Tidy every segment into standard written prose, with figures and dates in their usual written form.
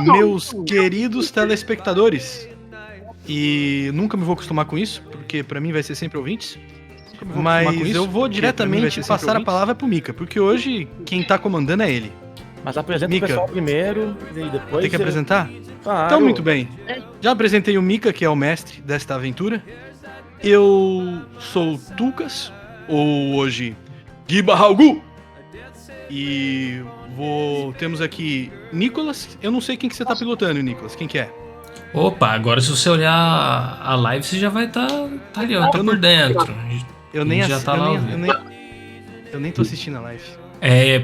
meus queridos telespectadores. E nunca me vou acostumar com isso, porque pra mim vai ser sempre ouvintes. Mas eu vou diretamente passar a palavra pro Mika, porque hoje quem tá comandando é ele. Mas apresenta Mika. o pessoal primeiro e depois... Tem que apresentar? Claro. Então, muito bem. Já apresentei o Mika, que é o mestre desta aventura. Eu sou o Tucas, ou hoje Giba Halgu. E temos aqui Nicolas. Eu não sei quem que você tá pilotando, Nicolas. Quem que é? Opa, agora se você olhar a live, você já vai tá ali, ó, tá por dentro. Eu nem já tá lá. Eu nem tô assistindo a live.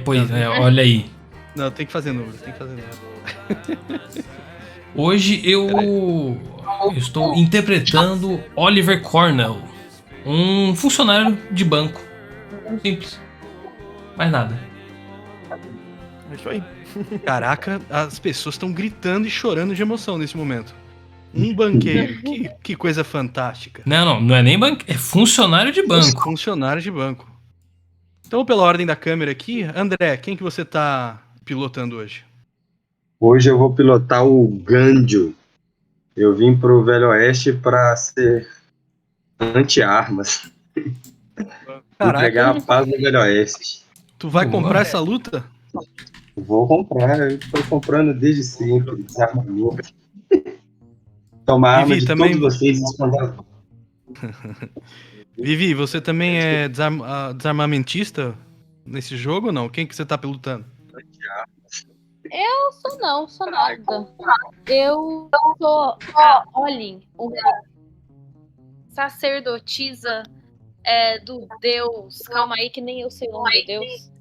Pois é, olha aí. Não, tem que fazer número, Hoje eu estou interpretando Oliver Cornell, um funcionário de banco. Simples. Mais nada. É isso aí. Caraca, as pessoas estão gritando e chorando de emoção nesse momento. Um banqueiro, que coisa fantástica. Não é nem banco, é funcionário de banco. Funcionário de banco. Então, pela ordem da câmera aqui, André, quem que você tá pilotando hoje? Hoje eu vou pilotar o Gandio. Eu vim pro Velho Oeste pra ser anti-armas. Entregar a paz no Velho Oeste. Tu vai comprar essa luta? Vou comprar, eu tô comprando desde sempre, desarmamento. Tomar arma de também... todos vocês e esconder. Vivi, você também é desarmamentista nesse jogo ou não? Quem que você tá pilotando? Eu sou nada. Eu sou a Olin, uma sacerdotisa do deus. Calma aí que nem eu sei o nome do deus.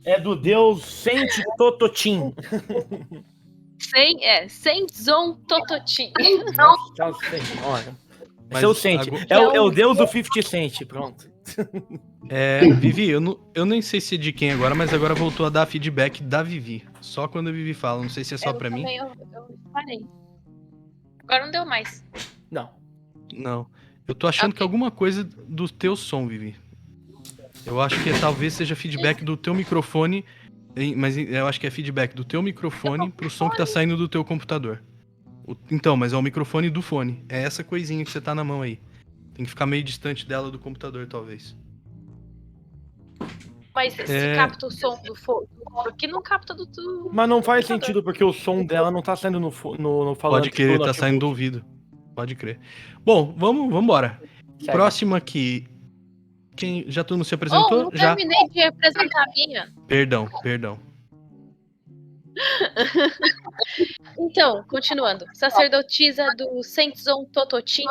É do deus Sente Tototim. Sentzon Tototim. Olha. É o Sente. É o deus do 50 Cent, pronto. Vivi, eu nem sei se é de quem agora, mas agora voltou a dar feedback da Vivi. Só quando a Vivi fala, não sei se é só pra mim. Eu parei. Agora não deu mais. Não. Eu tô achando que é alguma coisa do teu som, Vivi. Eu acho que talvez seja feedback do teu microfone, mas eu acho que é feedback do teu microfone pro som que tá saindo do teu computador. Então, mas é o microfone do fone. É essa coisinha que você tá na mão aí. Tem que ficar meio distante dela do computador, talvez. Mas se capta o som do fone, porque não capta do... Mas não faz sentido, porque o som dela não tá saindo no falante. Pode crer, tá saindo do ouvido. Pode crer. Bom, vamos embora. Próximo aqui. Quem já tu não se apresentou? Não terminei de apresentar a minha. Perdão. Então, continuando. Sacerdotisa do Sentzon Tototim,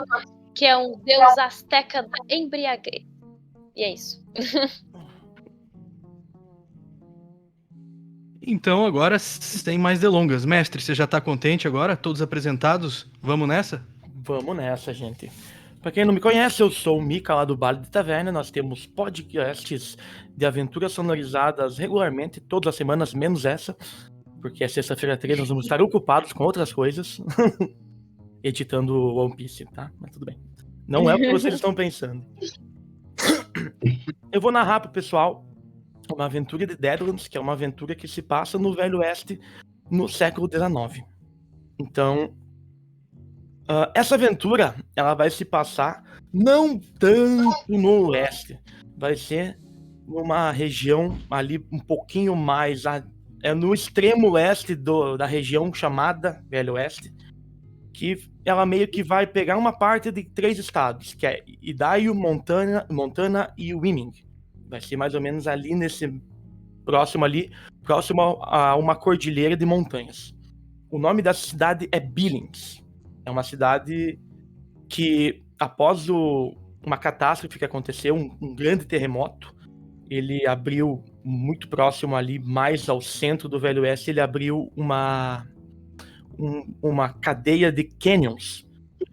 que é um deus azteca da embriaguez. E é isso. Então, agora, sem mais delongas. Mestre, você já tá contente agora? Todos apresentados? Vamos nessa? Vamos nessa, gente. Pra quem não me conhece, eu sou o Mika, lá do Baile de Taverna. Nós temos podcasts de aventuras sonorizadas regularmente, todas as semanas, menos essa. Porque é sexta-feira 13, nós vamos estar ocupados com outras coisas. Editando One Piece, tá? Mas tudo bem. Não é o que vocês estão pensando. Eu vou narrar pro pessoal uma aventura de Deadlands, que é uma aventura que se passa no Velho Oeste no século XIX. Então, essa aventura, ela vai se passar não tanto no oeste. Vai ser numa região ali um pouquinho mais... no extremo leste da região chamada Velho Oeste, que ela meio que vai pegar uma parte de 3 estados, que é Idaho, Montana e Wyoming. Vai ser mais ou menos ali próximo a uma cordilheira de montanhas. O nome da cidade é Billings. É uma cidade que, após uma catástrofe que aconteceu, um grande terremoto, ele abriu muito próximo ali, mais ao centro do Velho Oeste, ele abriu uma cadeia de canyons,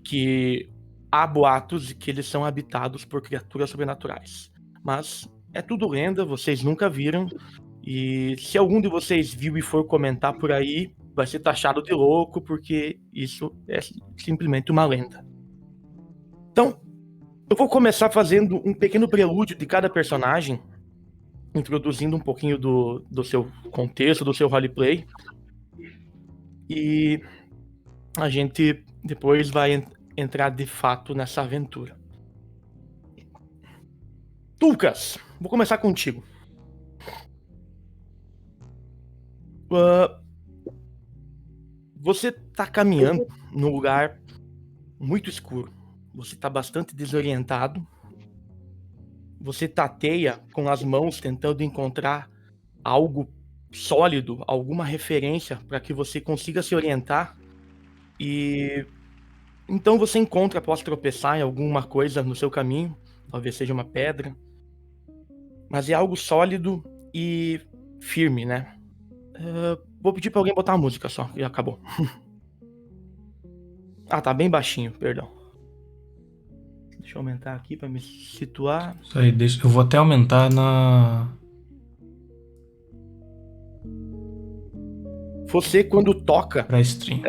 que há boatos de que eles são habitados por criaturas sobrenaturais. Mas é tudo lenda, vocês nunca viram, e se algum de vocês viu e for comentar por aí, vai ser taxado de louco, porque isso é simplesmente uma lenda. Então, eu vou começar fazendo um pequeno prelúdio de cada personagem, introduzindo um pouquinho do seu contexto, do seu roleplay. E a gente depois vai entrar de fato nessa aventura. Tulkas, vou começar contigo. Você tá caminhando num lugar muito escuro. Você tá bastante desorientado. Você tateia com as mãos tentando encontrar algo sólido, alguma referência para que você consiga se orientar. E então você encontra, após tropeçar em alguma coisa no seu caminho, talvez seja uma pedra, mas é algo sólido e firme, né? Vou pedir pra alguém botar uma música só, e acabou. Ah, tá bem baixinho, perdão. Deixa eu aumentar aqui pra me situar. Isso aí, eu vou até aumentar na... Você, quando toca pra stream.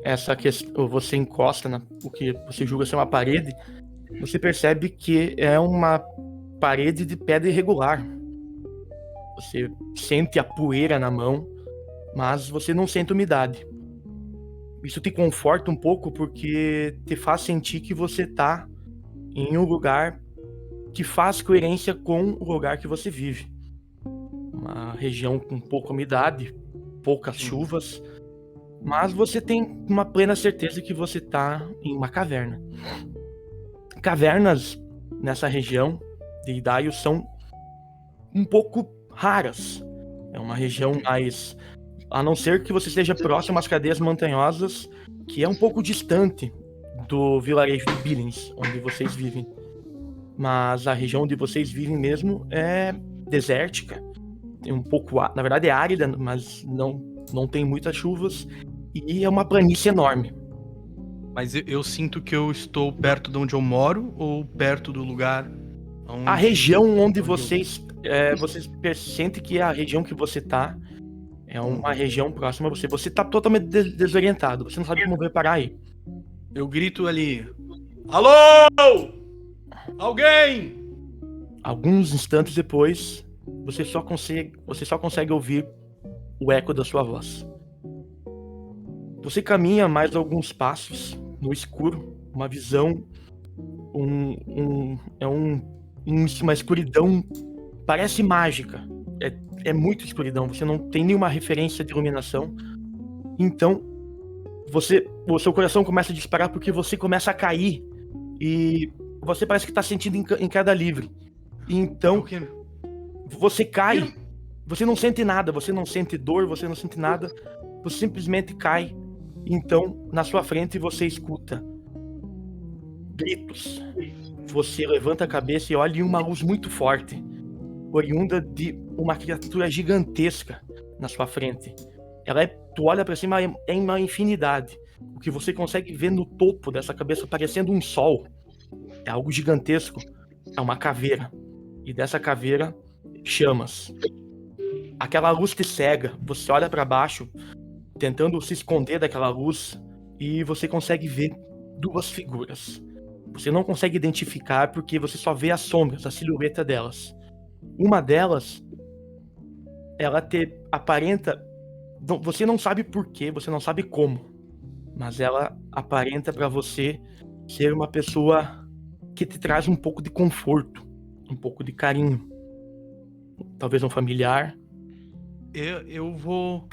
essa questão, você encosta o que você julga ser uma parede, você percebe que é uma parede de pedra irregular. Você sente a poeira na mão, mas você não sente umidade. Isso te conforta um pouco porque te faz sentir que você tá em um lugar que faz coerência com o lugar que você vive. Uma região com pouca umidade, poucas chuvas, mas você tem uma plena certeza que você tá em uma caverna. Cavernas nessa região de Idaio são um pouco raras. É uma região mais... A não ser que você esteja próximo às cadeias montanhosas, que é um pouco distante do vilarejo de Billings, onde vocês vivem. Mas a região onde vocês vivem mesmo é desértica. Tem um pouco... Na verdade é árida, mas não tem muitas chuvas. E é uma planície enorme. Mas eu sinto que eu estou perto de onde eu moro ou perto do lugar onde... A região onde vocês sentem que é a região que você tá é uma região próxima a você. Você tá totalmente desorientado. Você não sabe como parar aí. Eu grito ali: alô! Alguém! Alguns instantes depois, você só consegue ouvir o eco da sua voz. Você caminha mais alguns passos no escuro, uma visão, uma escuridão, parece mágica. É muita escuridão, você não tem nenhuma referência de iluminação. Então, o seu coração começa a disparar porque você começa a cair e você parece que está sentindo em queda livre. Então, você cai, você não sente nada, você não sente dor, você não sente nada, você simplesmente cai. Então, na sua frente você escuta gritos. Você levanta a cabeça e olha uma luz muito forte, oriunda de uma criatura gigantesca na sua frente. Tu olha para cima, é uma infinidade. O que você consegue ver no topo dessa cabeça, parecendo um sol, é algo gigantesco. É uma caveira. E dessa caveira, chamas. Aquela luz te cega. Você olha para baixo, tentando se esconder daquela luz, e você consegue ver duas figuras. Você não consegue identificar porque você só vê as sombras, a silhueta delas. Uma delas, ela te aparenta... Você não sabe porquê, você não sabe como, mas ela aparenta pra você ser uma pessoa que te traz um pouco de conforto, um pouco de carinho. Talvez um familiar. Eu vou...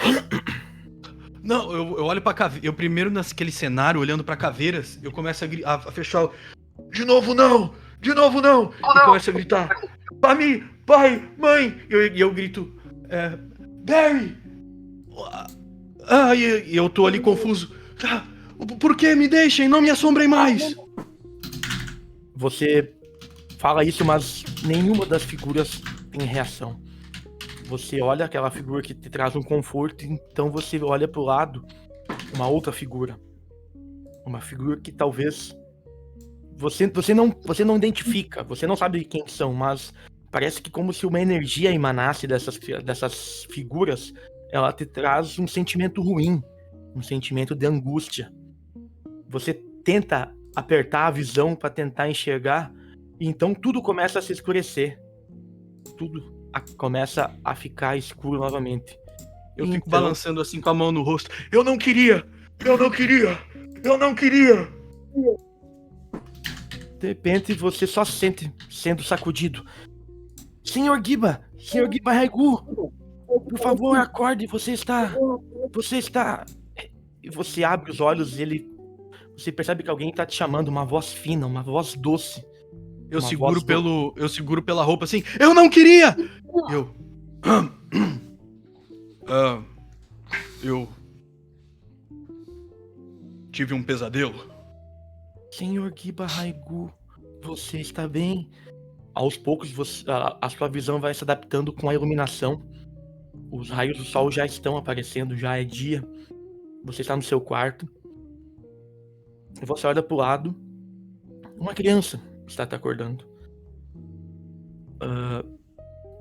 Não, eu olho pra caveira. Eu primeiro, naquele cenário, olhando pra caveiras, eu começo a fechar o... De novo não! De novo não! E começo a gritar: pai, mãe! E eu grito: Barry! E eu tô ali confuso. Por que me deixem? Não me assombrem mais! Você fala isso, mas nenhuma das figuras tem reação. Você olha aquela figura que te traz um conforto, então você olha pro lado, uma outra figura. Uma figura que talvez você não identifica, você não sabe quem são, mas parece que como se uma energia emanasse dessas figuras, ela te traz um sentimento ruim, um sentimento de angústia. Você tenta apertar a visão para tentar enxergar, e então tudo começa a se escurecer. Tudo começa a ficar escuro novamente. Eu fico Então- balançando assim com a mão no rosto. Eu não queria! Eu não queria! Eu não queria! De repente você só sente sendo sacudido. Senhor Giba Raigu, por favor, acorde, você está. E você abre os olhos e você percebe que alguém tá te chamando, uma voz fina, uma voz doce. Eu Uma seguro voz eu seguro pela roupa assim. Eu não queria! Eu. Eu tive um pesadelo. Senhor Giba Raigu, você está bem? Aos poucos a sua visão vai se adaptando com a iluminação. Os raios do sol já estão aparecendo, já é dia. Você está no seu quarto. E você olha pro lado. Uma criança está te acordando.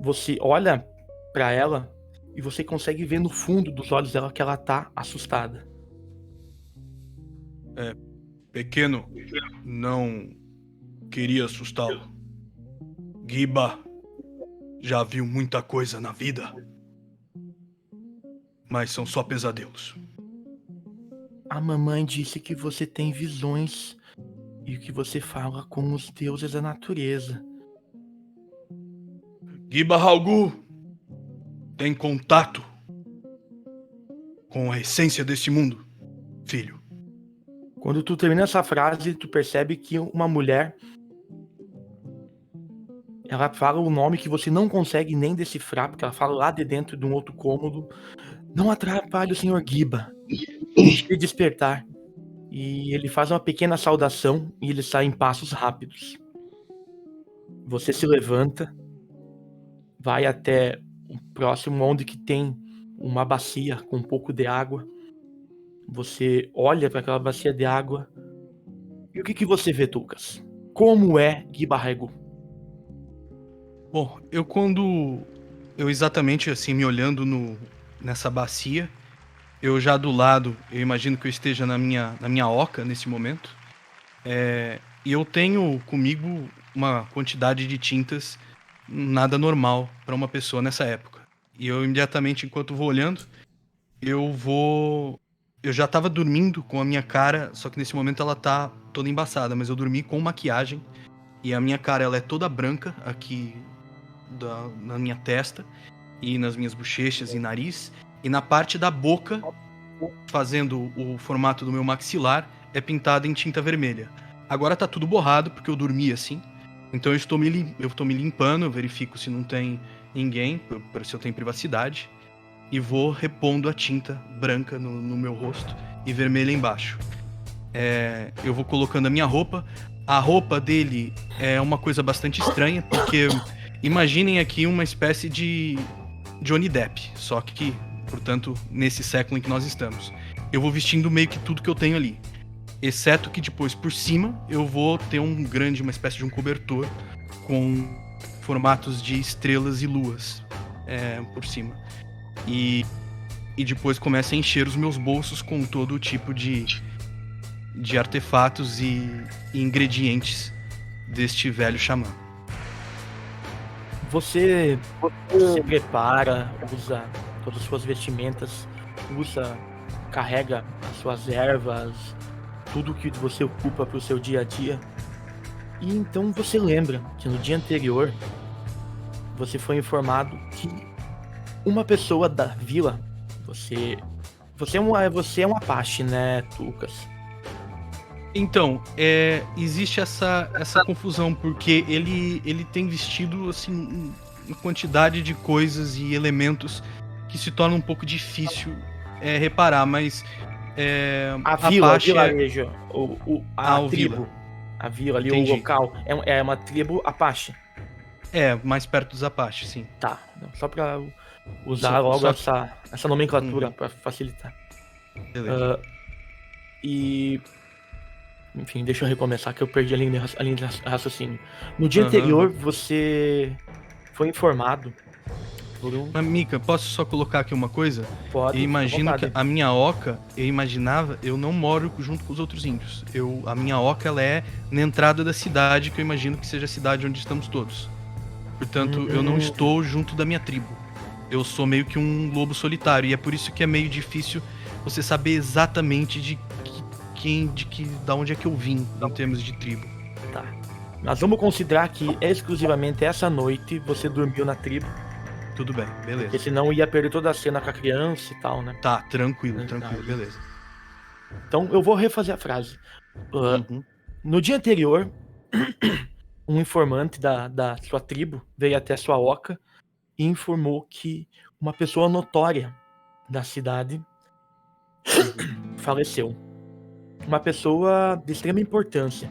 Você olha pra ela e você consegue ver no fundo dos olhos dela que ela tá assustada. Pequeno, não queria assustá-lo. Giba já viu muita coisa na vida. Mas são só pesadelos. A mamãe disse que você tem visões e que você fala com os deuses da natureza. Giba Raigu tem contato com a essência desse mundo, filho. Quando tu termina essa frase, tu percebe que uma mulher, ela fala o nome que você não consegue nem decifrar, porque ela fala lá de dentro de um outro cômodo. Não atrapalhe o Sr. Giba. Deixe ele despertar. E ele faz uma pequena saudação e ele sai em passos rápidos. Você se levanta, vai até o próximo onde que tem uma bacia com um pouco de água. Você olha para aquela bacia de água. E o que você vê, Tucas? Como é Giba Raigu? Bom, eu exatamente assim, me olhando nessa bacia, eu já do lado, eu imagino que eu esteja na minha oca nesse momento, e eu tenho comigo uma quantidade de tintas nada normal para uma pessoa nessa época. E eu imediatamente, enquanto vou olhando, eu já tava dormindo com a minha cara, só que nesse momento ela tá toda embaçada, mas eu dormi com maquiagem, e a minha cara ela é toda branca aqui na minha testa e nas minhas bochechas e nariz, e na parte da boca, fazendo o formato do meu maxilar, é pintada em tinta vermelha. Agora tá tudo borrado porque eu dormi assim, então eu estou me limpando, eu verifico se não tem ninguém, se eu tenho privacidade, e vou repondo a tinta branca no meu rosto e vermelha embaixo. Eu vou colocando a minha roupa. A roupa dele é uma coisa bastante estranha, porque imaginem aqui uma espécie de Johnny Depp, só que, portanto, nesse século em que nós estamos. Eu vou vestindo meio que tudo que eu tenho ali, exceto que depois, por cima, eu vou ter uma espécie de um cobertor com formatos de estrelas e luas por cima. E depois começa a encher os meus bolsos com todo tipo de artefatos e ingredientes deste velho xamã. Você se prepara, usa todas as suas vestimentas, carrega as suas ervas, tudo que você ocupa para o seu dia a dia. E então você lembra que no dia anterior você foi informado que uma pessoa da vila, você é um Apache, né, Tucas? Então, existe essa confusão, porque ele tem vestido assim uma quantidade de coisas e elementos que se torna um pouco difícil reparar, mas a vila, Apache o vilarejo, a tribo, vila. A vila ali, Entendi. o local, é uma tribo Apache. Mais perto dos Apaches, sim. Tá, só pra usar logo essa nomenclatura pra facilitar. Beleza. Enfim, deixa eu recomeçar que eu perdi a linha de raciocínio. No dia anterior, você foi informado por um... Mas, Mika, posso só colocar aqui uma coisa? Pode, Eu imagino fica à que vontade. a minha oca, eu não moro junto com os outros índios. A minha oca, ela é na entrada da cidade, que eu imagino que seja a cidade onde estamos todos. Portanto, eu não estou junto da minha tribo. eu sou meio que um lobo solitário, e é por isso que é meio difícil você saber exatamente da onde é que eu vim, em termos de tribo. Tá. Mas vamos considerar que exclusivamente essa noite você dormiu na tribo, Tudo bem, porque beleza. senão ia perder toda a cena com a criança e tal, né? Tá, tranquilo, Tá. beleza. Então eu vou refazer a frase. Uhum. No dia anterior, um informante da sua tribo veio até sua oca e informou que uma pessoa notória da cidade faleceu. Uma pessoa de extrema importância.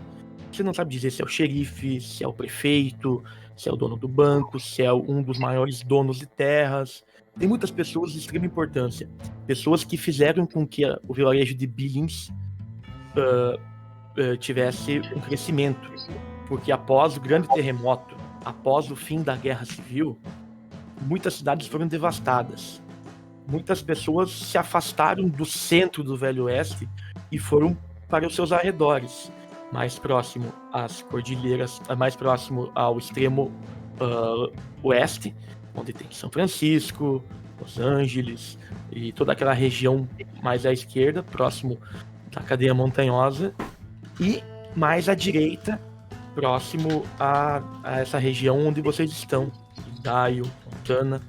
Você não sabe dizer se é o xerife, se é o prefeito, se é o dono do banco, se é um dos maiores donos de terras. Tem muitas pessoas de extrema importância. Pessoas que fizeram com que o vilarejo de Billings tivesse um crescimento. Porque após o grande terremoto, após o fim da Guerra Civil, muitas cidades foram devastadas. Muitas pessoas se afastaram do centro do Velho Oeste e foram para os seus arredores, mais próximo às cordilheiras, mais próximo ao extremo oeste, onde tem São Francisco, Los Angeles e toda aquela região mais à esquerda, próximo da cadeia montanhosa, e mais à direita, próximo a essa região onde vocês estão, Idaho, Montana,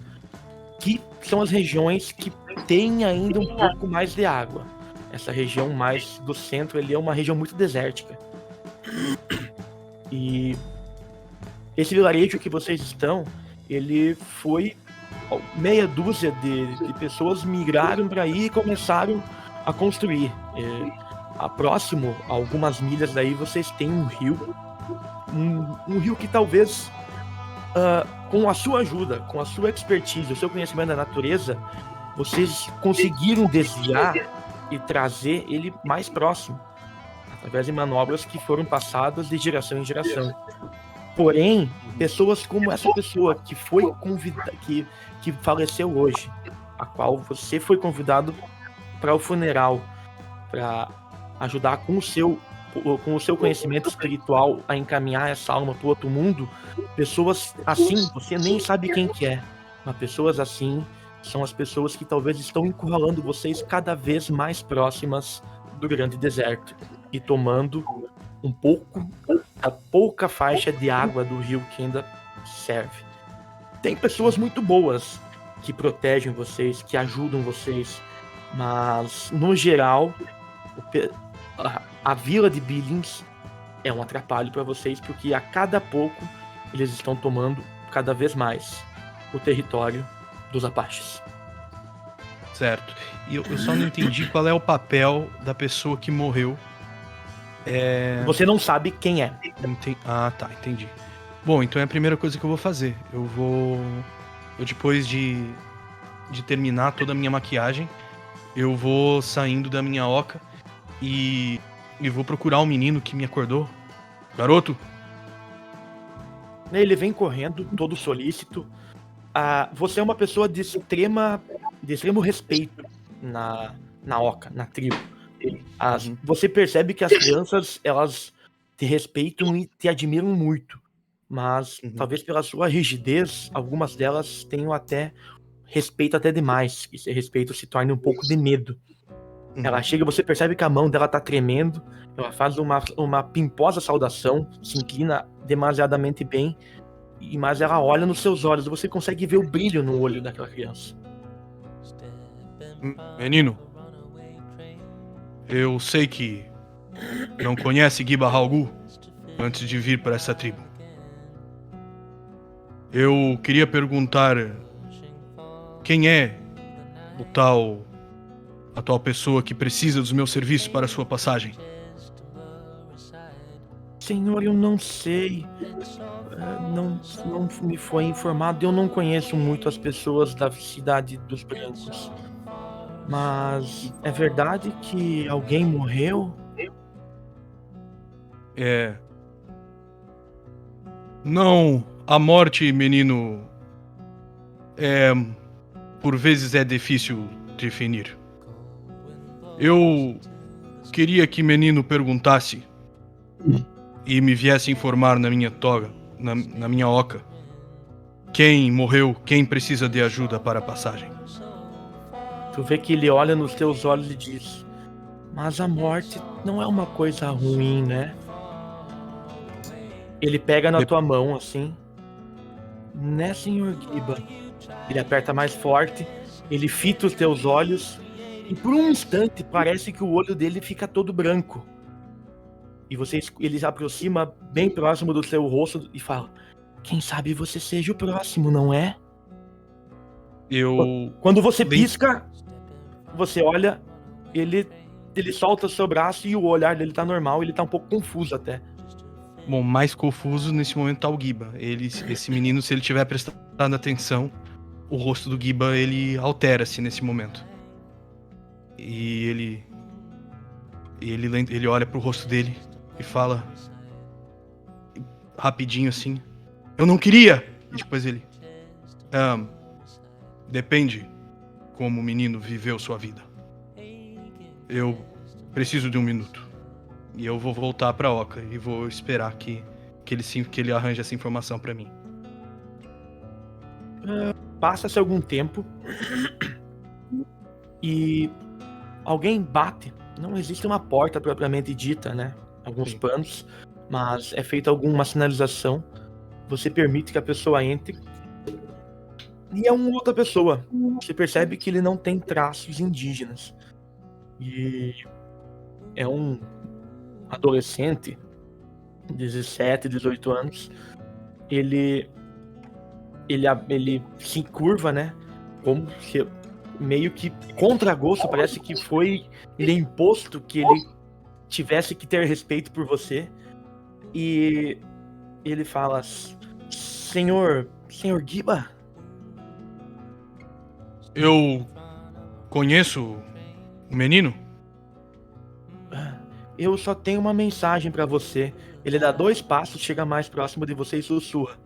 que são as regiões que têm ainda um pouco mais de água. Essa região mais do centro ali é uma região muito desértica. E esse vilarejo que vocês estão, ele foi meia dúzia de pessoas migraram para aí e começaram a construir. A próximo, a algumas milhas daí, vocês têm um rio. Um rio que talvez, com a sua ajuda, com a sua expertise, o seu conhecimento da natureza, vocês conseguiram desviar e trazer ele mais próximo, através de manobras que foram passadas de geração em geração. Porém, pessoas como essa pessoa que foi convidada, que faleceu hoje, a qual você foi convidado para o funeral, para ajudar com o seu conhecimento espiritual a encaminhar essa alma para o outro mundo, pessoas assim, você nem sabe quem que é, mas pessoas assim são as pessoas que talvez estão encurralando vocês cada vez mais próximas do grande deserto e tomando um pouco da pouca faixa de água do rio que ainda serve. Tem pessoas muito boas que protegem vocês, que ajudam vocês, mas no geral a vila de Billings é um atrapalho para vocês, porque a cada pouco eles estão tomando cada vez mais o território dos Apaches. Certo. E eu só não entendi qual é o papel da pessoa que morreu. Você não sabe quem é. Ah, tá, entendi. Bom, então é a primeira coisa que eu vou fazer. Eu depois de terminar toda a minha maquiagem, eu vou saindo da minha oca e vou procurar o menino que me acordou. Garoto! Ele vem correndo, todo solícito. Você é uma pessoa de extremo respeito na oca, na tribo. Você percebe que as crianças, elas te respeitam e te admiram muito. Mas, talvez pela sua rigidez, algumas delas tenham até respeito até demais. E esse respeito se torne um pouco de medo. Ela chega, você percebe que a mão dela tá tremendo. Ela faz uma pimposa saudação, se inclina demasiadamente bem, mas ela olha nos seus olhos. Você consegue ver o brilho no olho daquela criança. Menino, eu sei que não conhece Giba Halgu antes de vir para essa tribo. Eu queria perguntar quem é a tal pessoa que precisa dos meus serviços para a sua passagem. Senhor, eu não sei. Não me foi informado. Eu não conheço muito as pessoas da cidade dos Brancos. Mas é verdade que alguém morreu? Não, a morte, menino, por vezes é difícil definir. Eu queria que menino perguntasse e me viesse informar na minha toga, na minha oca, Quem morreu? Quem precisa de ajuda para a passagem? Tu vê que ele olha nos teus olhos e diz: mas a morte não é uma coisa ruim, né? Ele pega na tua mão assim. Né, senhor Giba? Ele aperta mais forte, ele fita os teus olhos e por um instante parece que o olho dele fica todo branco. E ele se aproxima bem próximo do seu rosto e fala: quem sabe você seja o próximo, não é? Quando você pisca, você olha, ele solta o seu braço e o olhar dele tá normal, ele tá um pouco confuso até. Bom, mais confuso nesse momento tá o Giba. Esse menino, se ele tiver prestado atenção, o rosto do Giba, ele altera-se nesse momento. E ele olha pro rosto dele e fala rapidinho assim: eu não queria! E depois ele: depende como o menino viveu sua vida. Eu preciso de 1 minuto. E eu vou voltar pra Oca e vou esperar que ele arranje essa informação pra mim. Passa-se algum tempo e alguém bate. Não existe uma porta propriamente dita, né? Alguns panos, mas é feita alguma sinalização. Você permite que a pessoa entre. E é uma outra pessoa. Você percebe que ele não tem traços indígenas. E é um adolescente, 17, 18 anos. Ele se curva, né? Como se meio que contra gosto, parece que foi ele imposto que ele tivesse que ter respeito por você. E ele fala: Senhor Giba? Eu conheço o menino? Eu só tenho uma mensagem pra você. Ele dá 2 passos, chega mais próximo de você e sussurra: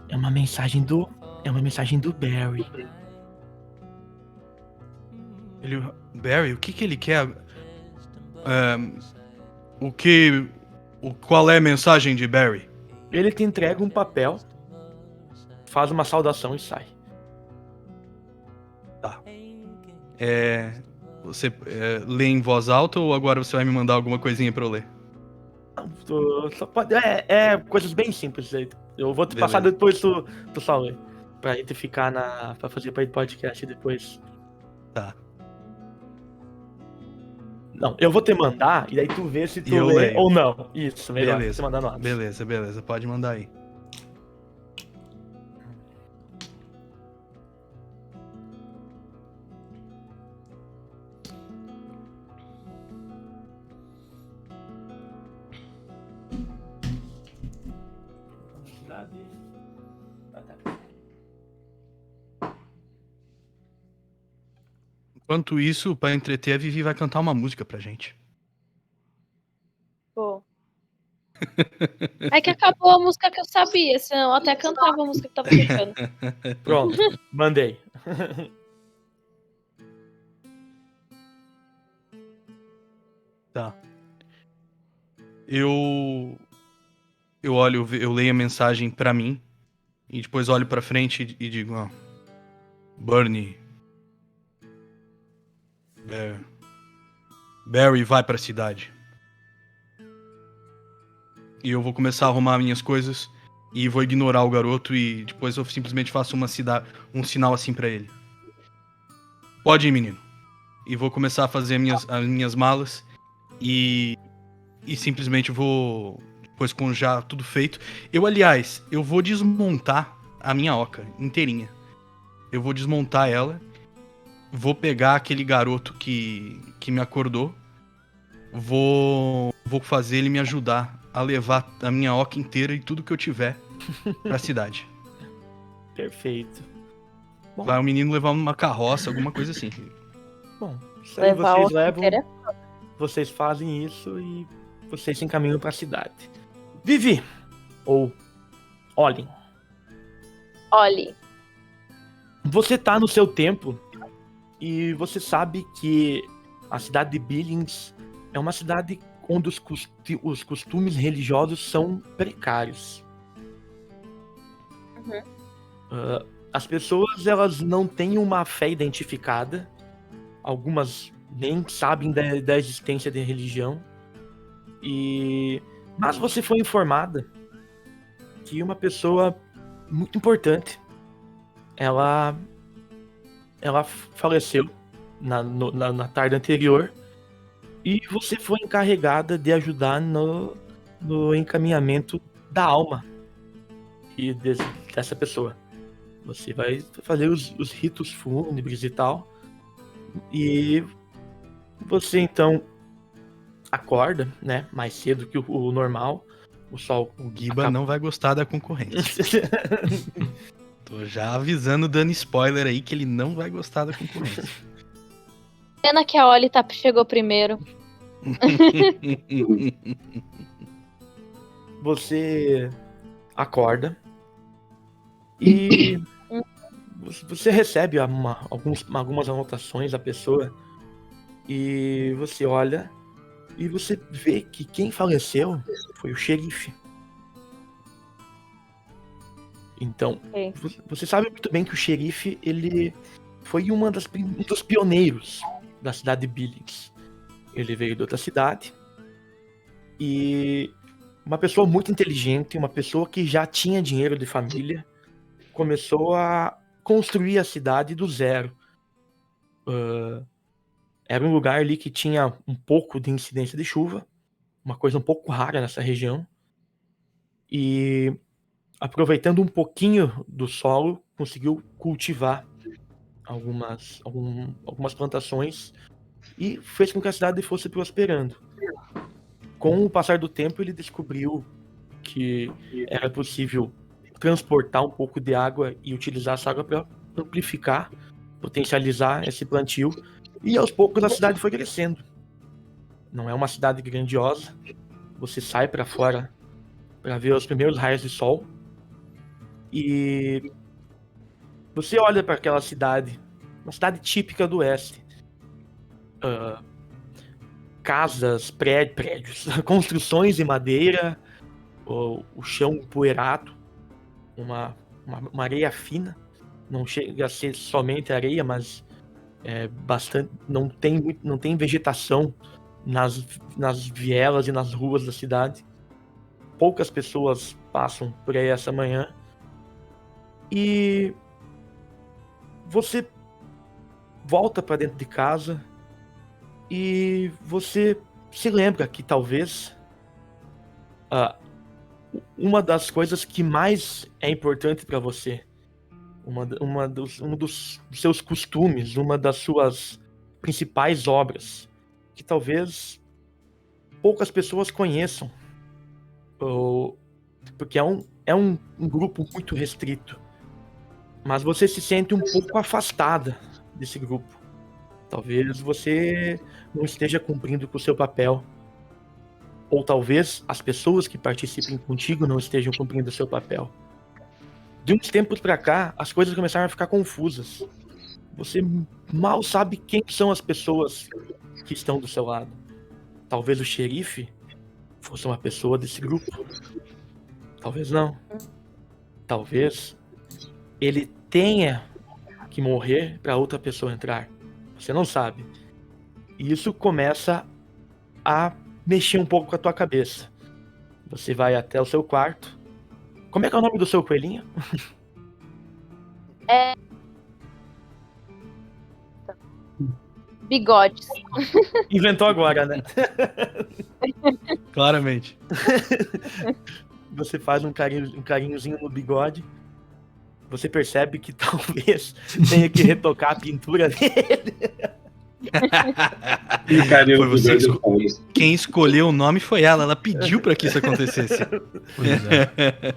É uma mensagem do Barry. Barry, o que ele quer? Qual é a mensagem de Barry? Ele te entrega um papel, faz uma saudação e sai. Tá. Você lê em voz alta ou agora você vai me mandar alguma coisinha pra eu ler? Só pode, coisas bem simples aí. Eu vou te Beleza. passar depois tu só lê. Pra gente ficar pra fazer pra podcast depois. Tá. Não, eu vou te mandar e daí tu vê se tu eu lê leio. ou não. Isso, melhor. Beleza. Você mandar no WhatsApp. Beleza. Pode mandar aí. Enquanto isso, pra entreter, a Vivi vai cantar uma música pra gente. Pô. É que acabou a música que eu sabia, senão eu até cantava a música que tava tocando. Pronto, mandei. Tá. Eu leio a mensagem pra mim e depois olho pra frente e digo: Bernie, Barry vai pra cidade. E eu vou começar a arrumar minhas coisas e vou ignorar o garoto e depois eu simplesmente faço um sinal assim pra ele. Pode ir, menino. E vou começar a fazer as minhas malas e simplesmente vou, depois com já tudo feito. Eu vou desmontar a minha oca inteirinha. Eu vou desmontar ela, vou pegar aquele garoto que me acordou, vou fazer ele me ajudar a levar a minha oca inteira e tudo que eu tiver pra cidade. Perfeito. Bom, Vai o menino levar uma carroça, alguma coisa assim. Bom, isso aí Levar vocês outra levam, inteira. vocês fazem isso e vocês se encaminham pra cidade. Vivi, ou Olin, Olhe. você tá no seu tempo e você sabe que a cidade de Billings é uma cidade onde os costumes religiosos são precários. As pessoas, elas não têm uma fé identificada. Algumas nem sabem da existência da religião. Mas você foi informada que uma pessoa muito importante, ela faleceu na tarde anterior, e você foi encarregada de ajudar no encaminhamento da alma dessa pessoa. Você vai fazer os ritos fúnebres e tal. E você então acorda, né, mais cedo que o normal. O sol. O Giba não vai gostar da concorrência. Tô já avisando, dando spoiler aí, que ele não vai gostar da concorrência. Pena que a Oli chegou primeiro. Você acorda e você recebe algumas anotações da pessoa, e você olha e você vê que quem faleceu foi o xerife. Então, você sabe muito bem que o xerife, ele foi um dos pioneiros da cidade de Billings. Ele veio de outra cidade e uma pessoa muito inteligente, uma pessoa que já tinha dinheiro de família, começou a construir a cidade do zero. Era um lugar ali que tinha um pouco de incidência de chuva, uma coisa um pouco rara nessa região, e aproveitando um pouquinho do solo, conseguiu cultivar algumas plantações e fez com que a cidade fosse prosperando. Com o passar do tempo, ele descobriu que era possível transportar um pouco de água e utilizar essa água para amplificar, potencializar esse plantio, e aos poucos a cidade foi crescendo. Não é uma cidade grandiosa, você sai para fora para ver os primeiros raios de sol, e você olha para aquela cidade, uma cidade típica do oeste. Casas, prédios, construções de madeira, o chão empoeirado, uma areia fina, não chega a ser somente areia, mas bastante, não tem vegetação nas vielas e nas ruas da cidade. Poucas pessoas passam por aí essa manhã, e você volta para dentro de casa e você se lembra que talvez uma das coisas que mais é importante para você, um dos seus costumes, uma das suas principais obras, que talvez poucas pessoas conheçam, porque é um grupo muito restrito, mas você se sente um pouco afastada desse grupo. Talvez você não esteja cumprindo com o seu papel, ou talvez as pessoas que participem contigo não estejam cumprindo o seu papel. De uns tempos pra cá, as coisas começaram a ficar confusas. Você mal sabe quem são as pessoas que estão do seu lado. Talvez o xerife fosse uma pessoa desse grupo. Talvez não. Talvez ele tenha que morrer para outra pessoa entrar. Você não sabe. E isso começa a mexer um pouco com a tua cabeça. Você vai até o seu quarto. Como é que é o nome do seu coelhinho? Bigodes. Inventou agora, né? Claramente. Você faz um carinhozinho no bigode. Você percebe que talvez tenha que retocar a pintura dele. Foi você quem escolheu o nome foi ela. Ela pediu para que isso acontecesse. Pois é.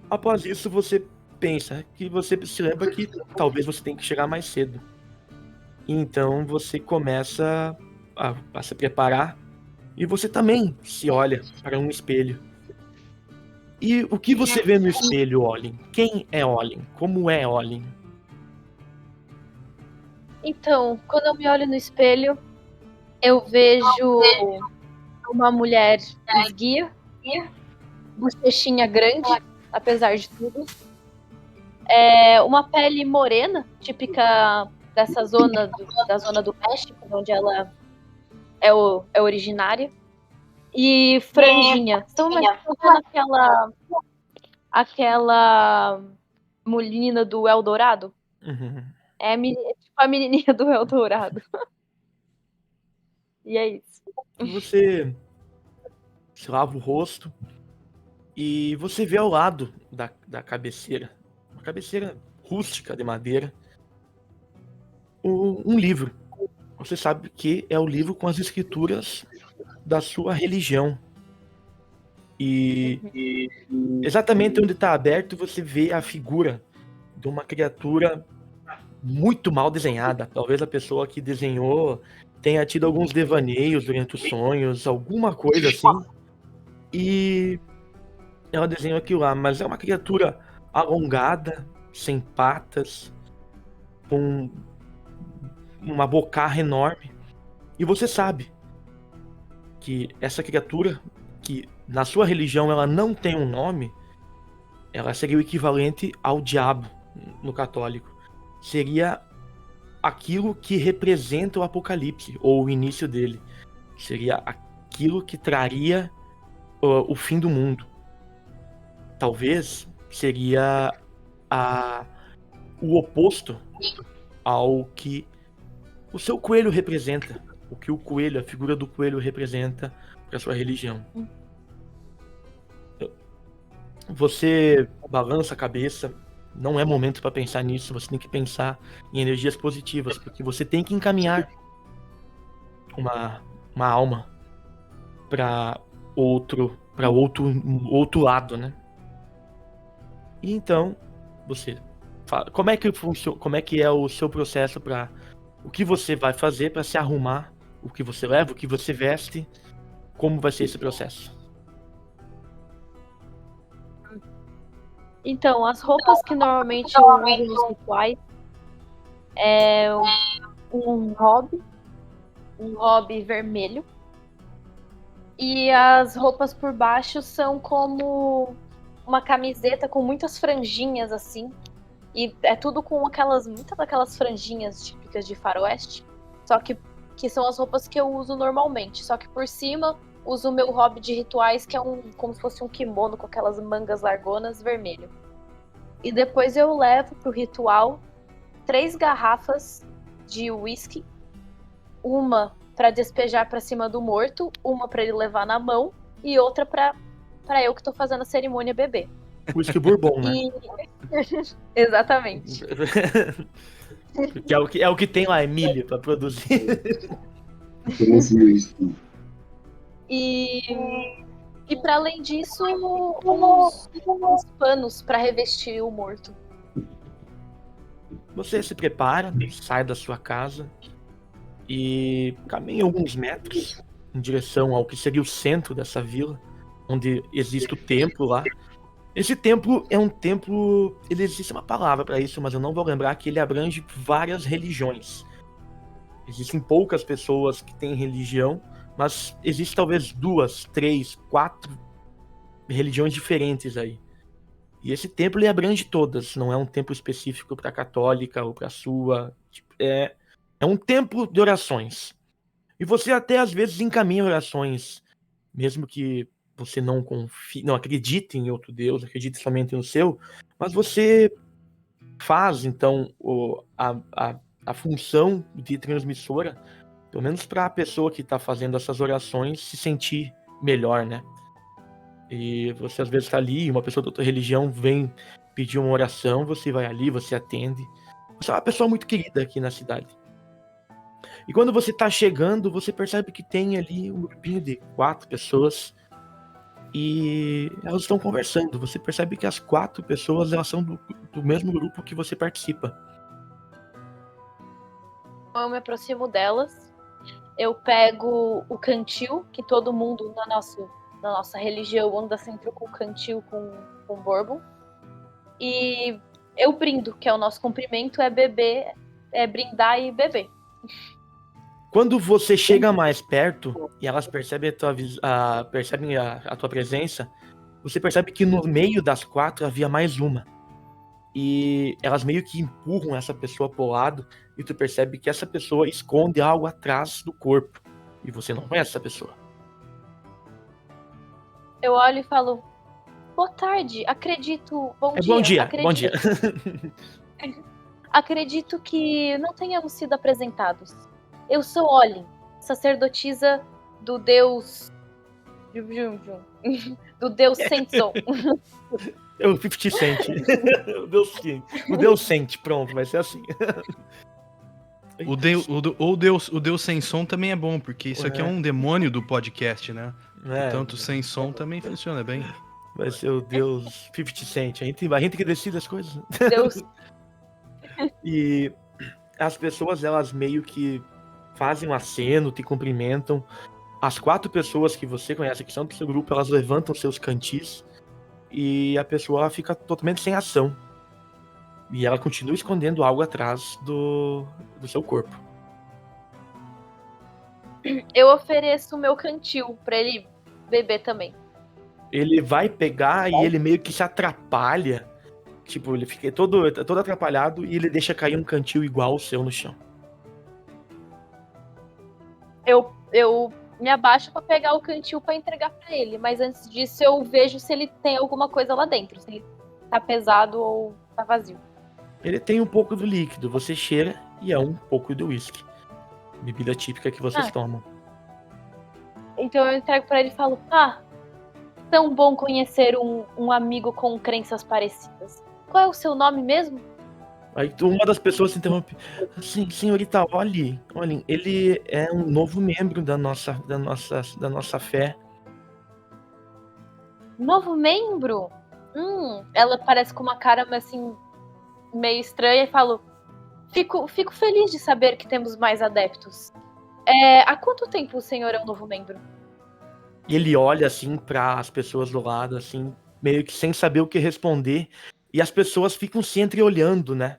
Após isso, você pensa que você se lembra que talvez você tenha que chegar mais cedo. Então você começa a se preparar, e você também se olha para um espelho. E o que você vê no espelho, Olin? Quem é Olin? Como é Olin? Então, quando eu me olho no espelho, eu vejo uma mulher esguia, bochechinha grande, apesar de tudo. É uma pele morena, típica dessa zona, da zona do México, onde ela é originária. E franjinha. Estão vendo aquela menina do Eldorado? Uhum. É tipo a menininha do Eldorado. E é isso. Você se lava o rosto e você vê ao lado da cabeceira, uma cabeceira rústica de madeira, um livro. Você sabe que é o livro com as escrituras da sua religião. E exatamente onde está aberto, você vê a figura de uma criatura muito mal desenhada. Talvez a pessoa que desenhou tenha tido alguns devaneios durante os sonhos, alguma coisa assim. E ela desenhou aquilo lá, mas é uma criatura alongada, sem patas, com uma bocarra enorme. E você sabe que essa criatura, que na sua religião ela não tem um nome, ela seria o equivalente ao diabo no católico. Seria aquilo que representa o Apocalipse, ou o início dele. Seria aquilo que traria o fim do mundo. Talvez seria o oposto ao que o seu coelho representa. O que o coelho, a figura do coelho representa para sua religião. Você balança a cabeça. Não é momento para pensar nisso. Você tem que pensar em energias positivas, porque você tem que encaminhar uma alma para outro lado, né? E então você fala, como é que funciona, como é que é o seu processo para o que você vai fazer para se arrumar, o que você leva, o que você veste, como vai ser esse processo? Então, as roupas que normalmente eu uso nos rituais é um hobby vermelho. E as roupas por baixo são como uma camiseta com muitas franjinhas assim. E é tudo com muitas daquelas franjinhas típicas de faroeste. Só que são as roupas que eu uso normalmente. Só que por cima uso o meu hobby de rituais, que é como se fosse um kimono com aquelas mangas largonas vermelho. E depois eu levo pro ritual 3 garrafas de whisky. Uma para despejar para cima do morto, uma para ele levar na mão e outra para eu que tô fazendo a cerimônia beber. Whisky bourbon, né? Exatamente. Porque é o que tem lá, milho para produzir. E para além disso, uns panos para revestir o morto. Você se prepara, sai da sua casa e caminha alguns metros em direção ao que seria o centro dessa vila, onde existe o templo lá. Esse templo é um templo, ele existe uma palavra para isso, mas eu não vou lembrar, que ele abrange várias religiões. Existem poucas pessoas que têm religião, mas existe talvez 2, 3, 4 religiões diferentes aí. E esse templo ele abrange todas, não é um templo específico para católica ou para sua. É um templo de orações. E você até às vezes encaminha orações, mesmo que você não confie, não acredite em outro Deus, acredite somente no seu, mas você faz então a função de transmissora, pelo menos para a pessoa que está fazendo essas orações se sentir melhor, né? E você às vezes está ali, uma pessoa de outra religião vem pedir uma oração, você vai ali, você atende. Você é uma pessoa muito querida aqui na cidade. E quando você está chegando, você percebe que tem ali um grupinho de 4 pessoas e elas estão conversando. Você percebe que as 4 pessoas elas são do mesmo grupo que você participa. Eu me aproximo delas, eu pego o cantil, que todo mundo na nossa religião anda sempre com o cantil com bourbon, e eu brindo, que é o nosso cumprimento, é beber, é brindar e beber. Quando você chega mais perto e elas percebem a tua presença, você percebe que no meio das 4 havia mais uma. E elas meio que empurram essa pessoa pro lado, e tu percebe que essa pessoa esconde algo atrás do corpo. E você não conhece essa pessoa. Eu olho e falo, boa tarde, acredito... Bom dia. Bom dia. Acredito que não tenhamos sido apresentados. Eu sou Olin, sacerdotisa do deus... do deus Senson. É o 50 Cent. O Deus Cent, pronto, vai ser assim. O Deus sem som também é bom, porque isso aqui é um demônio do podcast, né? Portanto, sem som também funciona bem. Vai ser o Deus 50 Cent. A gente que decide as coisas. Deus. E as pessoas, elas meio que fazem um aceno, te cumprimentam. As 4 pessoas que você conhece, que são do seu grupo, elas levantam seus cantis. E a pessoa ela fica totalmente sem ação. E ela continua escondendo algo atrás do seu corpo. Eu ofereço o meu cantil pra ele beber também. Ele vai pegar e ele meio que se atrapalha. Tipo, ele fica todo atrapalhado e ele deixa cair um cantil igual o seu no chão. Eu me abaixo pra pegar o cantil pra entregar pra ele, mas antes disso eu vejo se ele tem alguma coisa lá dentro, se ele tá pesado ou tá vazio. Ele tem um pouco do líquido, você cheira e é um pouco do whisky. Bebida típica que vocês tomam. Então eu entrego pra ele e falo, tão bom conhecer um amigo com crenças parecidas. Qual é o seu nome mesmo? Aí uma das pessoas se interrompe. Sim, senhorita, olhem, ele é um novo membro da nossa fé. Novo membro? Ela parece com uma cara assim, meio estranha e falo, fico feliz de saber que temos mais adeptos. Há quanto tempo o senhor é um novo membro? E ele olha assim para as pessoas do lado, assim, meio que sem saber o que responder. E as pessoas ficam se entreolhando, né?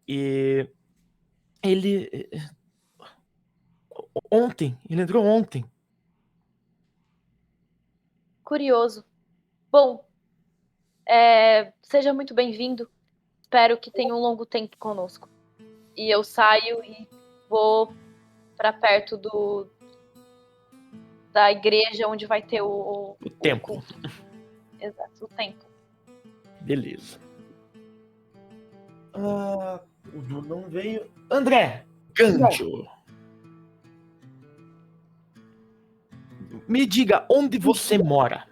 E ele entrou ontem. Curioso. Bom, seja muito bem-vindo. Espero que tenha um longo tempo conosco. E eu saio e vou pra perto da igreja onde vai ter o templo. Exato, o templo. Beleza. O Du não veio. André! Gancho! Me diga, onde você mora?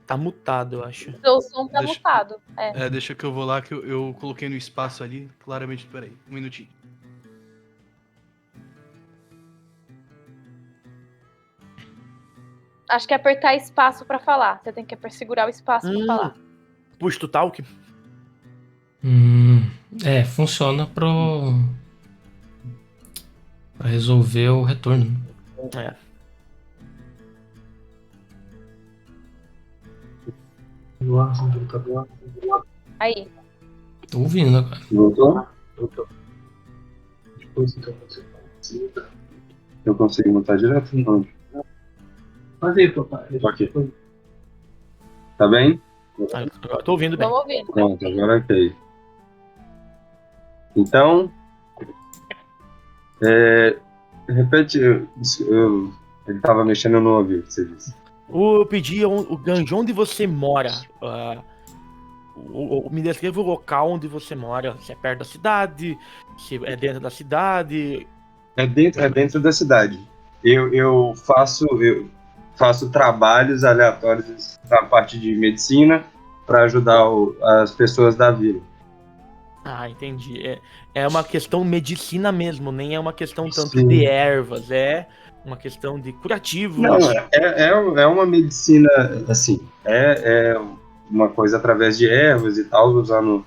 Tá mutado, eu acho. Seu som tá mutado. Deixa que eu vou lá, que eu coloquei no espaço ali, claramente. Peraí, um minutinho. Acho que é apertar espaço pra falar. Você tem que segurar o espaço pra falar. Push to talk? Funciona pra resolver o retorno. Aí. Tô ouvindo, cara. Voltou? Eu consigo montar direto? Não. Mas aí, papai. Ok. Tá bem? Eu tô ouvindo bem. Vamos ouvir. Pronto, agora ok. Então, repete, ele tava mexendo no ouvido, você disse. Eu pedi o Ganjo, onde você mora? Me descreva o local onde você mora. Se é perto da cidade, se é dentro da cidade. É dentro da cidade. Eu faço trabalhos aleatórios na parte de medicina para ajudar as pessoas da vila. Entendi. É uma questão medicina mesmo, nem é uma questão tanto Sim. de ervas, é uma questão de curativo. Não, é uma medicina, assim, é uma coisa através de ervas e tal, usando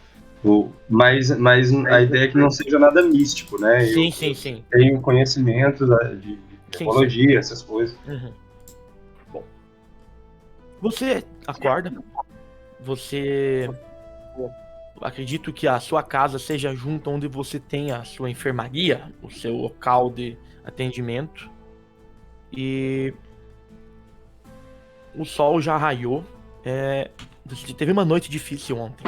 mas a ideia é que não seja nada místico, né? Sim. Tenho conhecimento de ecologia, essas coisas. Uhum. Bom, você acorda, você... Acredito que a sua casa seja junto onde você tem a sua enfermaria, o seu local de atendimento. E o sol já raiou. Você teve uma noite difícil ontem.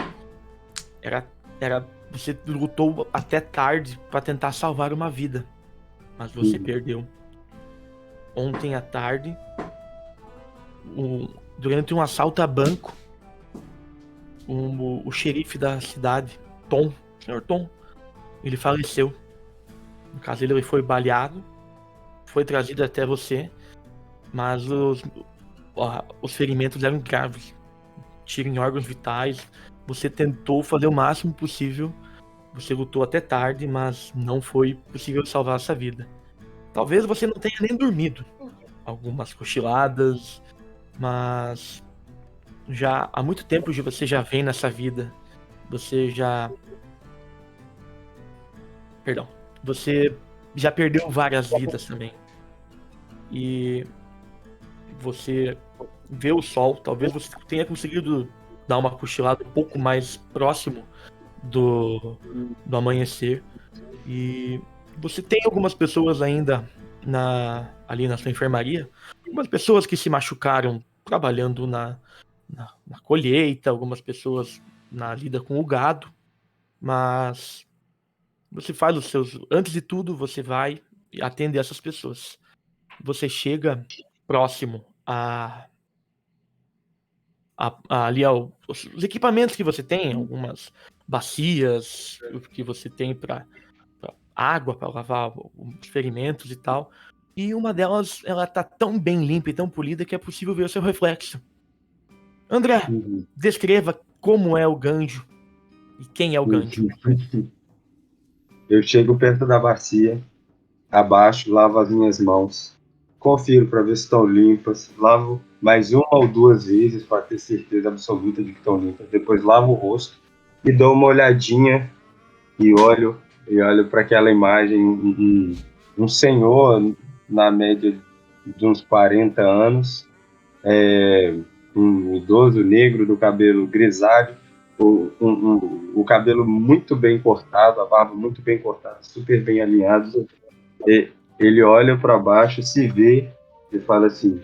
Você lutou até tarde pra tentar salvar uma vida, mas você perdeu. Ontem à tarde, durante um assalto a banco, o xerife da cidade, Tom, Sr. Tom, ele faleceu. No caso, ele foi baleado, foi trazido até você, mas os ferimentos eram graves. Tiro em órgãos vitais. Você tentou fazer o máximo possível. Você lutou até tarde, mas não foi possível salvar essa vida. Talvez você não tenha nem dormido. Algumas cochiladas, mas já há muito tempo você já vem nessa vida. Você já perdeu várias vidas também. E você vê o sol, talvez você tenha conseguido dar uma cochilada um pouco mais próximo do amanhecer. E você tem algumas pessoas ainda ali na sua enfermaria, algumas pessoas que se machucaram trabalhando na colheita, algumas pessoas na lida com o gado, mas você faz os seus... Antes de tudo, você vai e atende essas pessoas. Você chega próximo ali os equipamentos que você tem, algumas bacias que você tem para água, para lavar os ferimentos e tal. E uma delas, ela tá tão bem limpa e tão polida que é possível ver o seu reflexo. André, descreva como é o Ganjo e quem é o Ganjo. Eu chego perto da bacia, abaixo, lavo as minhas mãos, confiro para ver se estão limpas, lavo mais uma ou duas vezes para ter certeza absoluta de que estão limpas. Depois lavo o rosto e dou uma olhadinha e olho para aquela imagem, um senhor na média de uns 40 anos, um idoso negro do cabelo grisalho, o cabelo muito bem cortado, a barba muito bem cortada, super bem alinhado. Ele olha para baixo, se vê e fala assim: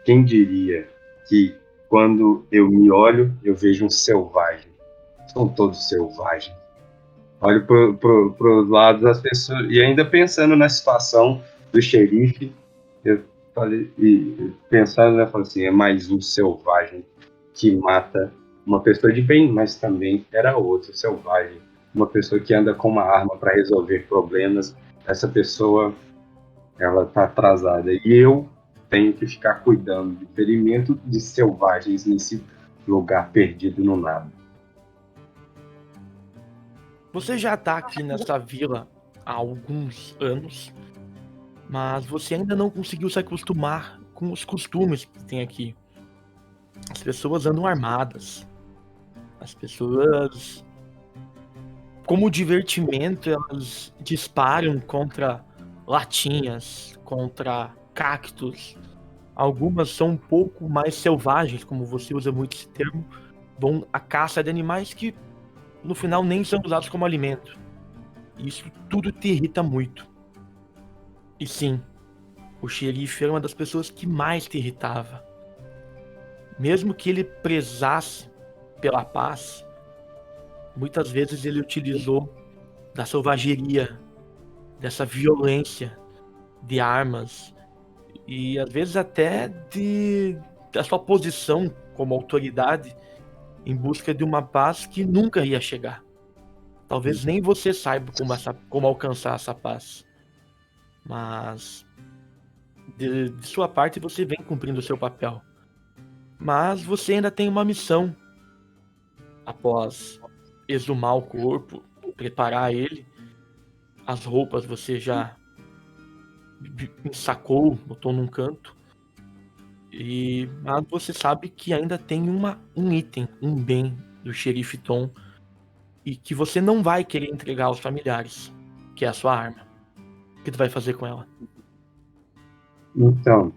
quem diria que quando eu me olho, eu vejo um selvagem? São todos selvagens. Olho para os lados das pessoas, e ainda pensando na situação do xerife, eu falei, e pensando, né, falei assim: é mais um selvagem que mata uma pessoa de bem, mas também era outro selvagem, uma pessoa que anda com uma arma para resolver problemas. Essa pessoa, ela está atrasada, e eu tenho que ficar cuidando de ferimento de selvagens nesse lugar perdido no nada. Você já tá aqui nessa vila há alguns anos, mas você ainda não conseguiu se acostumar com os costumes que tem aqui. As pessoas andam armadas. As pessoas, como divertimento, elas disparam contra latinhas, contra cactos. Algumas são um pouco mais selvagens, como você usa muito esse termo, vão à caça de animais que no final nem são usados como alimento. Isso tudo te irrita muito. E sim, o xerife era uma das pessoas que mais te irritava. Mesmo que ele prezasse pela paz, muitas vezes ele utilizou da selvageria, dessa violência, de armas, e às vezes até da sua posição como autoridade em busca de uma paz que nunca ia chegar. Talvez nem você saiba como alcançar essa paz. Mas de sua parte você vem cumprindo o seu papel. Mas você ainda tem uma missão. Após exumar o corpo, preparar ele, as roupas você já ensacou, botou num canto. Mas você sabe que ainda tem um item, um bem do xerife Tom, e que você não vai querer entregar aos familiares, que é a sua arma. O que tu vai fazer com ela? Então,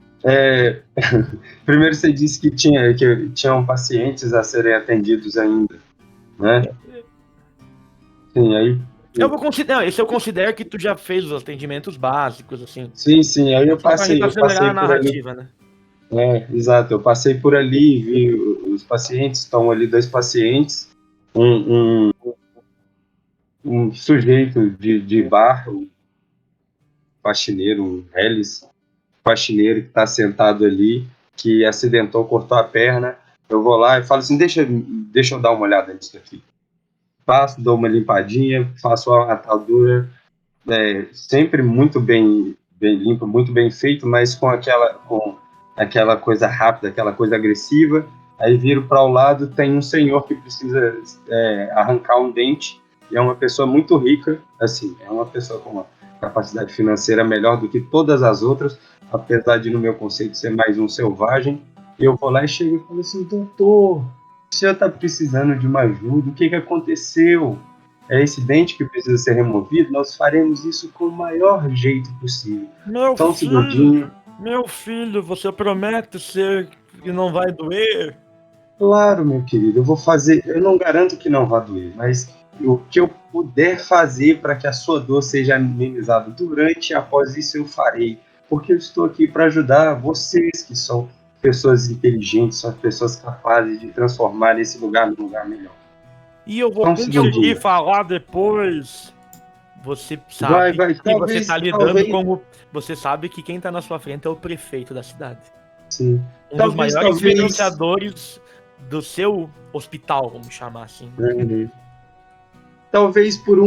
primeiro você disse que tinham pacientes a serem atendidos ainda, né? Sim, aí... Esse eu considero que tu já fez os atendimentos básicos, assim. Sim, aí eu passei acelerar a por ali. narrativa, né? Exato. Eu passei por ali, vi os pacientes, estão ali 2 pacientes, um sujeito de bar, um faxineiro, um Hellis, faxineiro que está sentado ali, que acidentou, cortou a perna. Eu vou lá e falo assim, deixa eu dar uma olhada nisso aqui. Faço, dou uma limpadinha, faço a atadura, sempre muito bem limpo, muito bem feito, mas com aquela coisa rápida, aquela coisa agressiva. Aí viro para o lado, tem um senhor que precisa arrancar um dente, e é uma pessoa muito rica, assim, é uma pessoa com uma capacidade financeira melhor do que todas as outras, apesar de, no meu conceito, ser mais um selvagem. E eu vou lá e chego e falo assim, doutor, o senhor está precisando de uma ajuda, o que aconteceu? É esse dente que precisa ser removido, nós faremos isso com o maior jeito possível. Só um segundinho. Meu filho, você promete que não vai doer? Claro, meu querido, eu vou fazer, eu não garanto que não vá doer, mas o que eu puder fazer para que a sua dor seja amenizada durante e após isso eu farei, porque eu estou aqui para ajudar vocês que são pessoas inteligentes, são pessoas capazes de transformar esse lugar num lugar melhor. E eu vou Só um conseguir segundinho. falar depois. Você sabe Vai, que talvez, você tá lidando talvez. como. Você sabe que quem tá na sua frente é o prefeito da cidade. Sim. Um Talvez, dos maiores talvez. financiadores do seu hospital, vamos chamar assim. Talvez por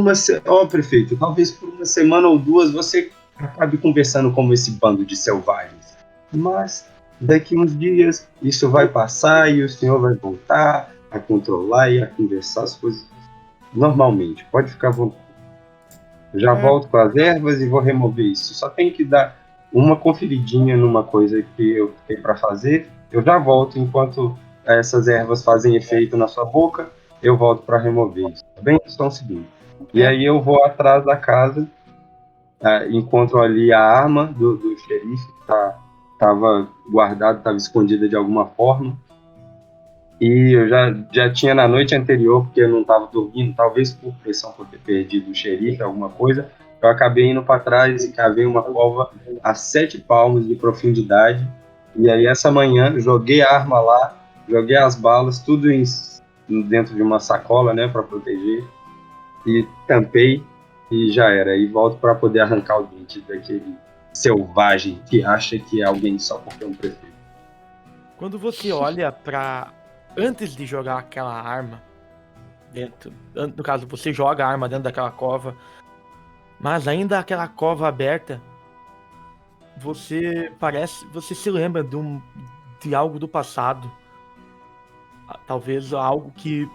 prefeito, talvez por uma semana ou duas você acabe conversando como esse bando de selvagens. Mas daqui uns dias isso vai passar e o senhor vai voltar a controlar e a conversar as coisas normalmente. Pode ficar à vontade. Eu já volto com as ervas e vou remover isso. Só tem que dar uma conferidinha numa coisa que eu tenho para fazer. Eu já volto enquanto essas ervas fazem efeito na sua boca. Eu volto para remover isso, tá bem? Só um segundo. E aí eu vou atrás da casa, encontro ali a arma do xerife, que estava guardada, estava escondida de alguma forma. E eu já tinha na noite anterior, porque eu não estava dormindo, talvez por pressão por ter perdido o xerife, alguma coisa, eu acabei indo para trás e cavei uma cova a 7 palmos de profundidade. E aí essa manhã joguei a arma lá, joguei as balas, tudo dentro de uma sacola, né, para proteger, e tampei e já era. E volto para poder arrancar o dente daquele selvagem que acha que é alguém só porque é um prefeito. Quando você olha pra. Antes de jogar aquela arma dentro. No caso, você joga a arma dentro daquela cova. Mas ainda aquela cova aberta. Você se lembra de algo do passado. Talvez algo que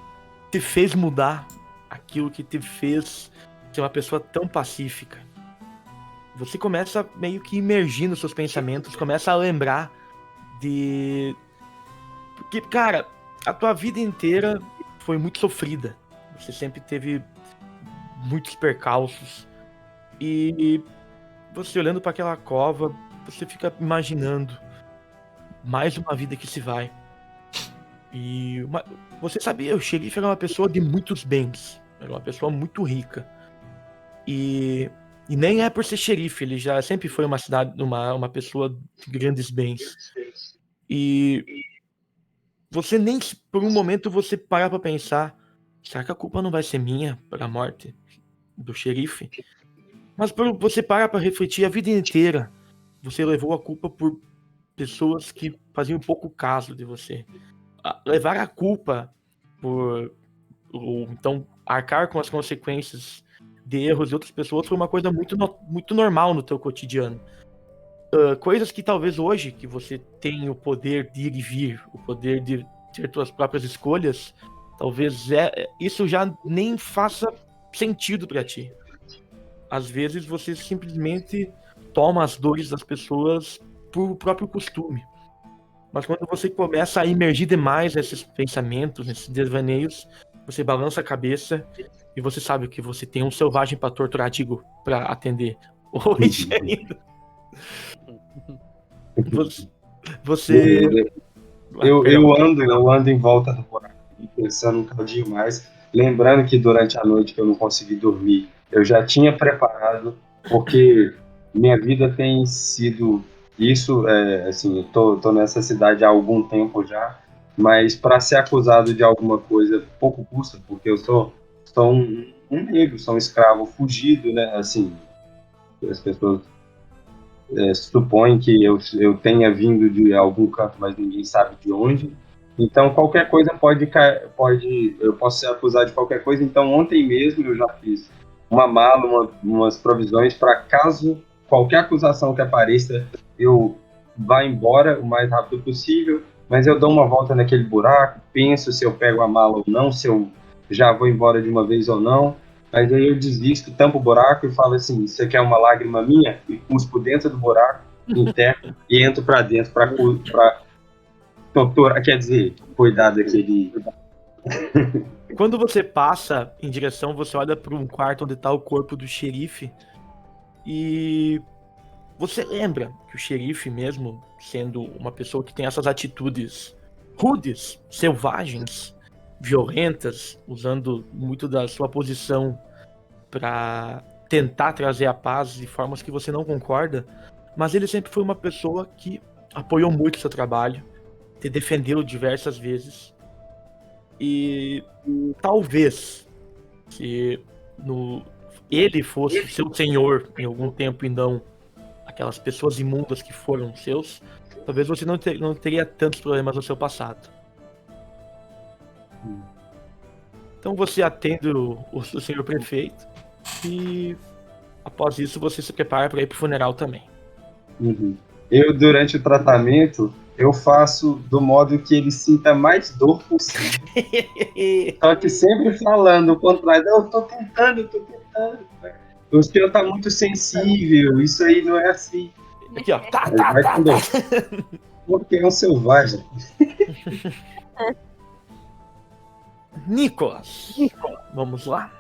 te fez mudar. Aquilo que te fez ser uma pessoa tão pacífica. Você começa meio que imergir nos seus pensamentos. Começa a lembrar de... Porque, cara, a tua vida inteira foi muito sofrida. Você sempre teve muitos percalços. E você olhando para aquela cova, você fica imaginando mais uma vida que se vai. E você sabia, o xerife era uma pessoa de muitos bens. Era uma pessoa muito rica. E nem é por ser xerife, ele já sempre foi uma pessoa de grandes bens. E você nem por um momento você parar pra pensar, será que a culpa não vai ser minha pela morte do xerife? Mas você parar pra refletir a vida inteira, você levou a culpa por pessoas que faziam pouco caso de você. Levar a culpa ou então arcar com as consequências de erros de outras pessoas foi uma coisa muito normal no teu cotidiano. Coisas que talvez hoje, que você tem o poder de ir e vir, o poder de ter suas próprias escolhas, talvez isso já nem faça sentido pra ti. Às vezes você simplesmente toma as dores das pessoas por próprio costume. Mas quando você começa a imergir demais nesses pensamentos, nesses devaneios, você balança a cabeça e você sabe que você tem um selvagem pra torturar, digo, pra atender hoje ainda. Você... Eu ando em volta do buraco, pensando um cadinho mais, lembrando que durante a noite que eu não consegui dormir, eu já tinha preparado, porque minha vida tem sido Isso, assim, eu tô nessa cidade há algum tempo já, mas para ser acusado de alguma coisa pouco custa, porque eu sou um negro, sou um escravo fugido, né? Assim, as pessoas supõem que eu tenha vindo de algum canto, mas ninguém sabe de onde. Então, qualquer coisa eu posso ser acusado de qualquer coisa. Então, ontem mesmo eu já fiz uma mala, umas provisões para caso qualquer acusação que apareça, eu vá embora o mais rápido possível. Mas eu dou uma volta naquele buraco, penso se eu pego a mala ou não, se eu já vou embora de uma vez ou não. Mas aí eu desisto, tampo o buraco e falo assim: você quer uma lágrima minha? E cuspo dentro do buraco, enterro e entro para dentro para doutora, quer dizer, cuidar daquele. Quando você passa em direção, você olha para um quarto onde tá o corpo do xerife e você lembra que o xerife, mesmo sendo uma pessoa que tem essas atitudes rudes, selvagens, violentas, usando muito da sua posição para tentar trazer a paz de formas que você não concorda, mas ele sempre foi uma pessoa que apoiou muito o seu trabalho, te defendeu diversas vezes. E talvez se ele fosse seu senhor em algum tempo e não aquelas pessoas imundas que foram seus, talvez você não teria tantos problemas no seu passado. Então você atende o senhor prefeito e após isso você se prepara para ir pro funeral também. Uhum. Eu, durante o tratamento, eu faço do modo que ele sinta mais dor possível. Só que sempre falando o contrário. Eu tô tentando. O senhor tá muito sensível, isso aí não é assim. Aqui, ó. Tá. Porque é um selvagem. Nicolas, vamos lá.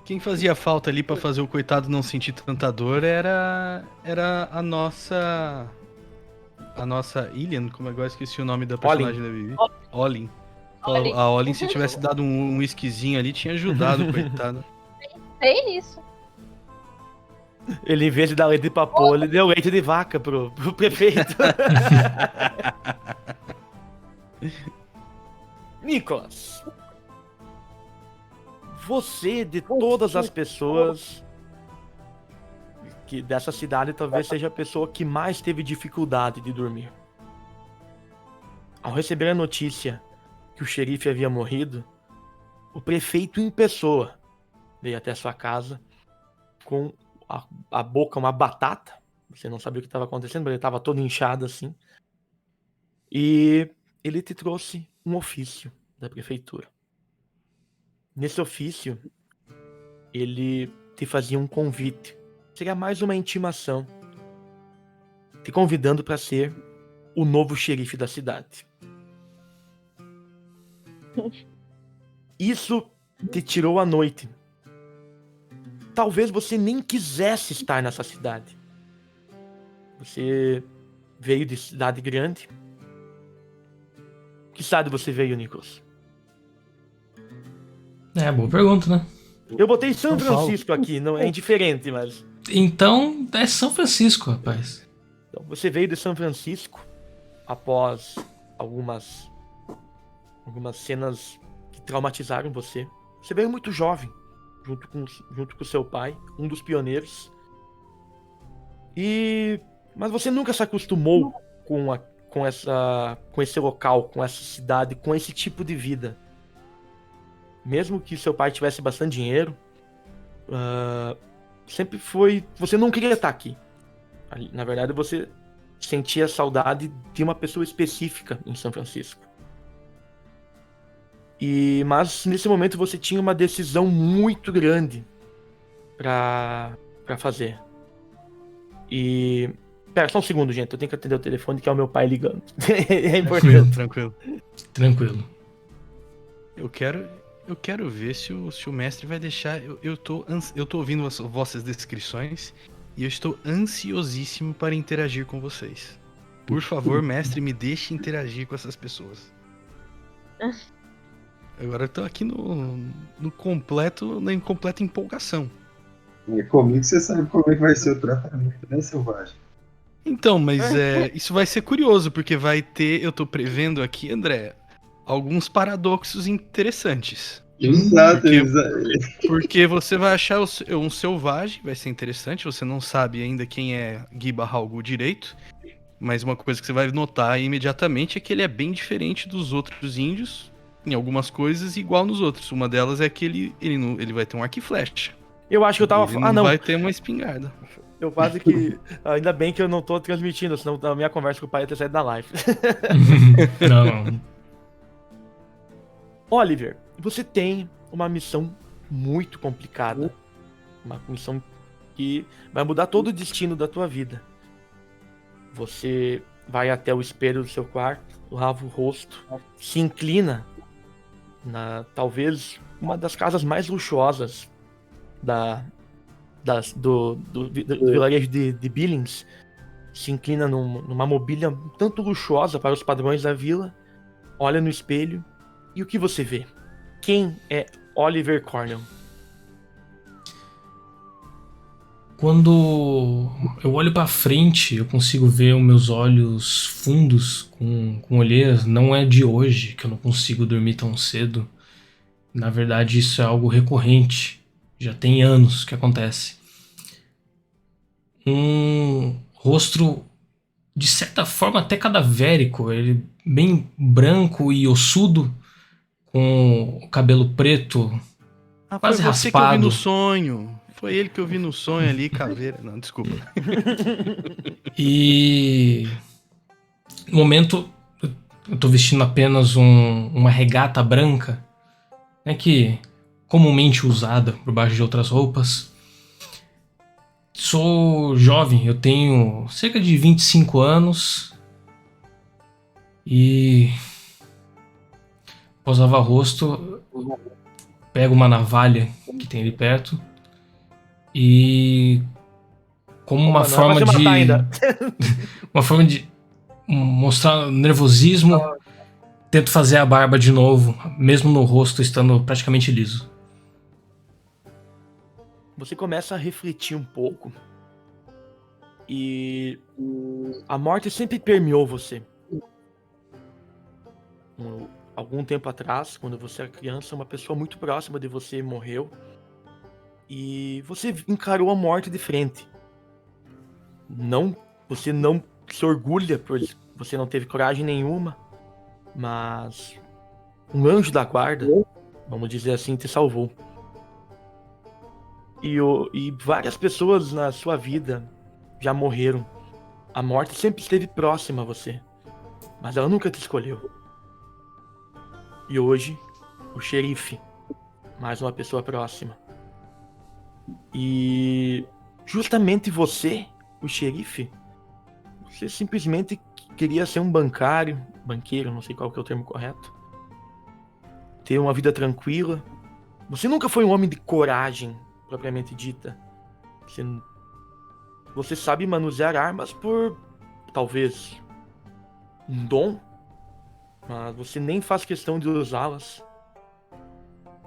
Quem fazia falta ali pra fazer o coitado não sentir tanta dor era a nossa Ilian, como agora esqueci o nome da personagem da Vivi. Olin. A Olin, se tivesse dado um whiskyzinho ali, tinha ajudado, coitado. Tem isso. Ele, em vez de dar leite de papoula, ele deu leite de vaca pro prefeito. Nicolas, você, de todas as pessoas que dessa cidade, talvez seja a pessoa que mais teve dificuldade de dormir. Ao receber a notícia que o xerife havia morrido, o prefeito em pessoa veio até sua casa com a boca uma batata. Você não sabia o que estava acontecendo, mas ele estava todo inchado assim. E ele te trouxe um ofício da prefeitura. Nesse ofício, ele te fazia um convite. Seria mais uma intimação, te convidando para ser o novo xerife da cidade. Isso te tirou a noite. Talvez você nem quisesse estar nessa cidade. Você veio de cidade grande. Que cidade você veio, Nicolas? Boa pergunta, né? Eu botei São São Paulo. Francisco aqui, não é indiferente, mas... Então, é São Francisco, rapaz. Então, você veio de São Francisco após algumas cenas que traumatizaram você. Você veio muito jovem, junto com seu pai, um dos pioneiros. Mas você nunca se acostumou com esse local, com essa cidade, com esse tipo de vida. Mesmo que seu pai tivesse bastante dinheiro, sempre foi... Você não queria estar aqui. Na verdade, você sentia saudade de uma pessoa específica em São Francisco. Mas nesse momento você tinha uma decisão muito grande pra fazer. Pera, só um segundo, gente. Eu tenho que atender o telefone, que é o meu pai ligando. É importante. Tranquilo. Eu quero ver se o mestre vai deixar... Eu tô ouvindo as vossas descrições e eu estou ansiosíssimo para interagir com vocês. Por favor, mestre, me deixe interagir com essas pessoas. Agora eu tô aqui na completa empolgação. E comigo você sabe como é que vai ser o tratamento, né, selvagem? Então, mas isso vai ser curioso, porque vai ter, eu tô prevendo aqui, André, alguns paradoxos interessantes. Exato, Porque, exato. porque você vai achar um selvagem, vai ser interessante, você não sabe ainda quem é Giba Halgu direito, mas uma coisa que você vai notar imediatamente é que ele é bem diferente dos outros índios, em algumas coisas, e igual nos outros. Uma delas é que ele vai ter um arco e flecha. Eu acho que eu tava. Ele Ah, não não. vai ter uma espingarda. Eu quase que. Ainda bem que eu não tô transmitindo, senão a minha conversa com o pai ia ter saído da live. Não. Oliver, você tem uma missão muito complicada. Uma missão que vai mudar todo o destino da tua vida. Você vai até o espelho do seu quarto, lava o rosto, se inclina na talvez uma das casas mais luxuosas do vilarejo de Billings. Se inclina numa mobília um tanto luxuosa para os padrões da vila, olha no espelho e o que você vê? Quem é Oliver Cornell? Quando eu olho pra frente, eu consigo ver os meus olhos fundos com olheiras. Não é de hoje que eu não consigo dormir tão cedo. Na verdade, isso é algo recorrente. Já tem anos que acontece. Um rosto, de certa forma, até cadavérico. Ele bem branco e ossudo, com o cabelo preto, Ah, quase foi você que eu vi raspado. no sonho. Foi ele que eu vi no sonho ali, caveira. Não, desculpa. E no momento eu tô vestindo apenas uma regata branca, né, que comumente usada por baixo de outras roupas. Sou jovem, eu tenho cerca de 25 anos e após lavar o rosto, pego uma navalha que tem ali perto e como uma Não é pra forma te matar ainda. uma forma de mostrar nervosismo, tento fazer a barba de novo, mesmo no rosto estando praticamente liso. Você começa a refletir um pouco e a morte sempre permeou você. Algum tempo atrás, quando você era criança, uma pessoa muito próxima de você morreu e você encarou a morte de frente. Você não se orgulha por você não teve coragem nenhuma, mas um anjo da guarda, vamos dizer assim, te salvou. E várias pessoas na sua vida já morreram. A morte sempre esteve próxima a você, mas ela nunca te escolheu. E hoje, o xerife, mais uma pessoa próxima. E justamente você, o xerife, você simplesmente queria ser um banqueiro, não sei qual que é o termo correto, ter uma vida tranquila. Você nunca foi um homem de coragem, propriamente dita. Você sabe manusear armas por, talvez, um dom, mas você nem faz questão de usá-las.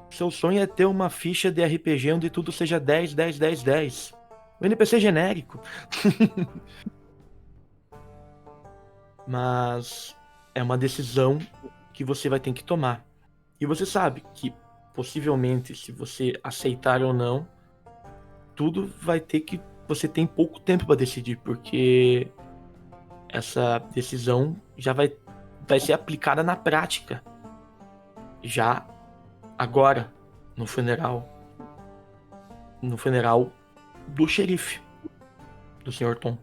Seu sonho é ter uma ficha de RPG onde tudo seja 10, 10, 10, 10. Um NPC genérico. Mas é uma decisão que você vai ter que tomar. E você sabe que, possivelmente, se você aceitar ou não, tudo vai ter que... Você tem pouco tempo para decidir, porque essa decisão já vai ser aplicada na prática. Já agora, no funeral do xerife, do Sr. Tom.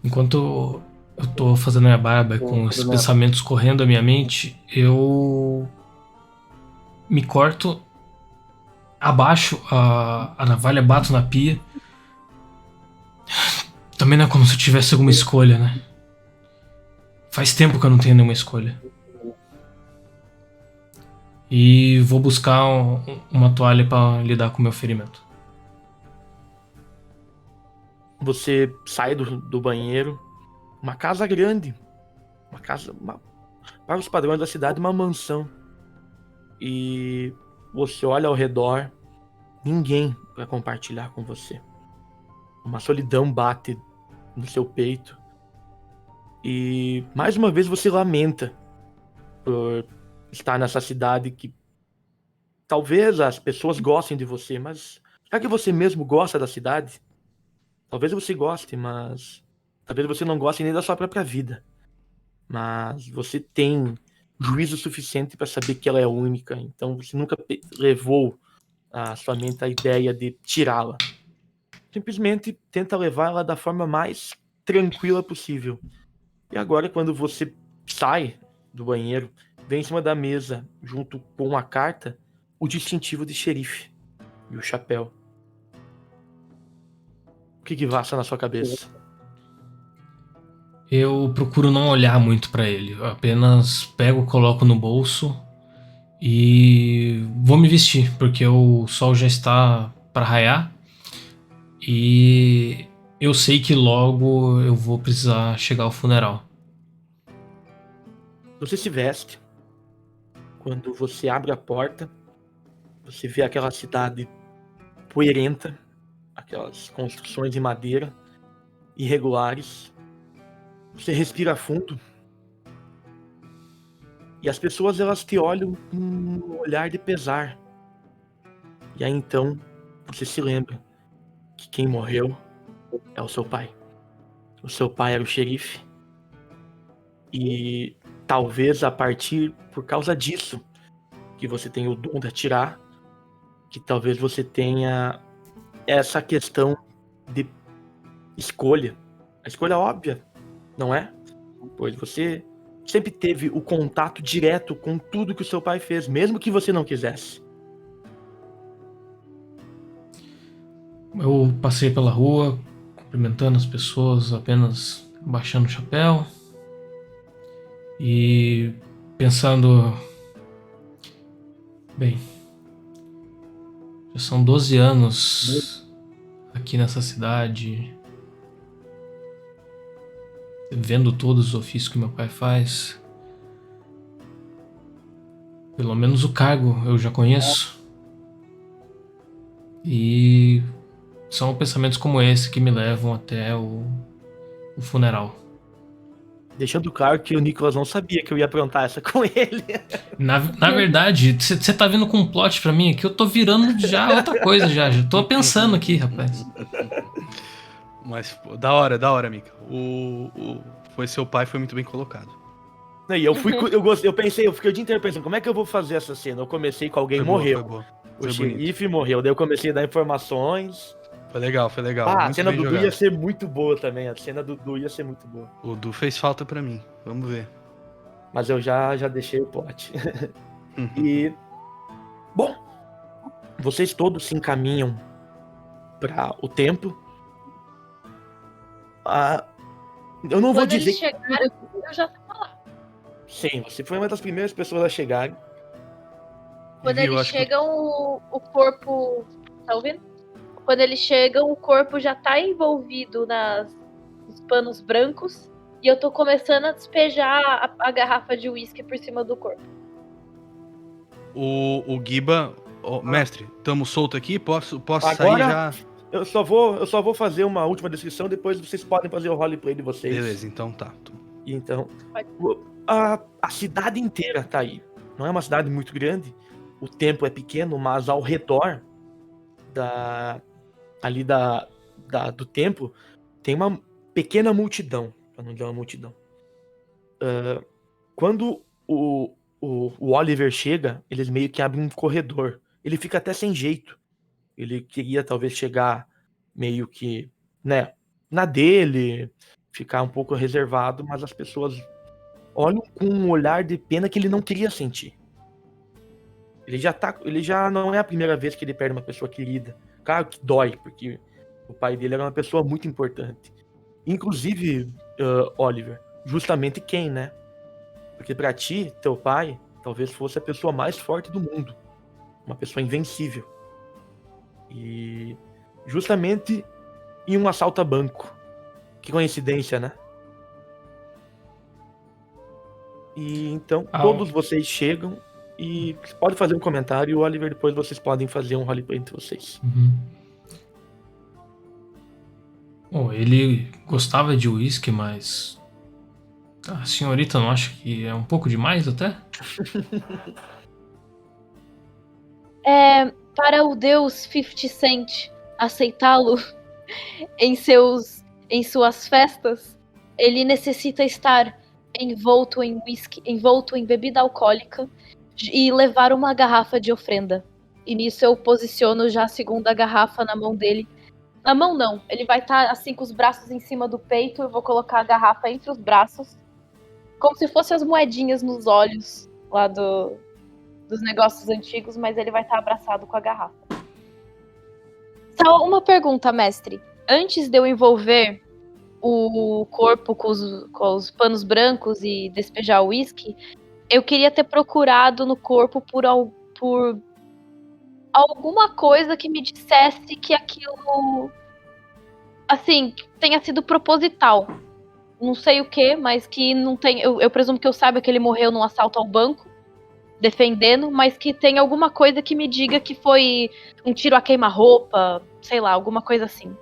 Enquanto eu tô fazendo minha barba com esses pensamentos correndo à minha mente, eu me corto, abaixo a navalha, bato na pia. Também não é como se eu tivesse alguma escolha, né? Faz tempo que eu não tenho nenhuma escolha. E vou buscar uma toalha para lidar com o meu ferimento. Você sai do banheiro, uma casa grande, para os padrões da cidade, uma mansão. E você olha ao redor, ninguém para compartilhar com você. Uma solidão bate no seu peito. E mais uma vez você lamenta por estar nessa cidade que talvez as pessoas gostem de você, mas será que você mesmo gosta da cidade? Talvez você goste, mas talvez você não goste nem da sua própria vida. Mas você tem juízo suficiente para saber que ela é única, então você nunca levou a sua mente a ideia de tirá-la. Simplesmente tenta levar ela da forma mais tranquila possível. E agora, quando você sai do banheiro, vem em cima da mesa, junto com a carta, o distintivo de xerife e o chapéu. O que passa na sua cabeça? Eu procuro não olhar muito pra ele. Eu apenas pego, coloco no bolso e vou me vestir, porque o sol já está para raiar e eu sei que logo eu vou precisar chegar ao funeral. Você se veste. Quando você abre a porta, você vê aquela cidade poeirenta, aquelas construções de madeira irregulares. Você respira fundo. E as pessoas, elas te olham com um olhar de pesar. E aí então você se lembra que quem morreu é o seu pai. O seu pai era o xerife. E talvez a partir por causa disso que você tem o dom de atirar, que talvez você tenha essa questão de escolha. A escolha óbvia, não é? Pois você sempre teve o contato direto com tudo que o seu pai fez, mesmo que você não quisesse. Eu passei pela rua, cumprimentando as pessoas, apenas baixando o chapéu e pensando... Bem, já são 12 anos aqui nessa cidade, vendo todos os ofícios que meu pai faz. Pelo menos o cargo eu já conheço. E são pensamentos como esse que me levam até o funeral. Deixando claro que o Nicolas não sabia que eu ia aprontar essa com ele. Na verdade, você tá vindo com um plot pra mim aqui, eu tô virando já outra coisa já tô pensando aqui, rapaz. Mas pô, da hora, Mika. Foi seu pai, foi muito bem colocado. E eu fiquei o dia inteiro pensando, como é que eu vou fazer essa cena? Eu comecei com alguém Foi morreu. boa. O xerife morreu, daí eu comecei a dar informações. Foi legal. A Muito cena bem do Du jogado. ia ser muito boa também. A cena do Du ia ser muito boa. O Du fez falta pra mim. Vamos ver. Mas eu já deixei o pote. E... Bom, vocês todos se encaminham para o templo. Eu não vou Quando dizer eles chegaram, eu já tava lá. Sim, você foi uma das primeiras pessoas a chegarem. Quando Vivi, eu eles acho que- chegam, o corpo. Tá ouvindo? Quando eles chegam, o corpo já tá envolvido nos panos brancos. E eu tô começando a despejar a garrafa de uísque por cima do corpo. O Giba... mestre, tamo solto aqui? Posso sair Agora- já? Eu só vou fazer uma última descrição, depois vocês podem fazer o roleplay de vocês. Beleza, então tá. Então, Pode. a cidade inteira tá aí. Não é uma cidade muito grande. O templo é pequeno, mas ao redor do templo tem uma pequena multidão, para não dizer uma multidão. Quando o Oliver chega, eles meio que abrem um corredor. Ele fica até sem jeito. Ele queria talvez chegar meio que, né, na dele, ficar um pouco reservado, mas as pessoas olham com um olhar de pena que ele não queria sentir. Ele já não é a primeira vez que ele perde uma pessoa querida. Claro que dói, porque o pai dele era uma pessoa muito importante. Inclusive, Oliver, justamente quem, né? Porque pra ti, teu pai, talvez fosse a pessoa mais forte do mundo. Uma pessoa invencível. E justamente em um assalto a banco. Que coincidência, né? E então, todos vocês chegam E você pode fazer um comentário e o Oliver depois vocês podem fazer um roleplay entre vocês. Bom, ele gostava de uísque, mas a senhorita não acha que é um pouco demais até? Para o deus 50 Cent aceitá-lo em suas festas, ele necessita estar envolto em whisky, envolto em bebida alcoólica e levar uma garrafa de ofrenda. E nisso eu posiciono já a segunda garrafa na mão dele. Na mão não, ele vai estar assim com os braços em cima do peito, eu vou colocar a garrafa entre os braços, como se fossem as moedinhas nos olhos lá dos negócios antigos, mas ele vai estar abraçado com a garrafa. Só uma pergunta, mestre. Antes de eu envolver o corpo com os panos brancos e despejar o uísque, eu queria ter procurado no corpo por alguma coisa que me dissesse que aquilo, assim, tenha sido proposital. Não sei o que, mas que não tem. Eu presumo que eu saiba que ele morreu num assalto ao banco, defendendo, mas que tem alguma coisa que me diga que foi um tiro a queima-roupa, sei lá, alguma coisa assim.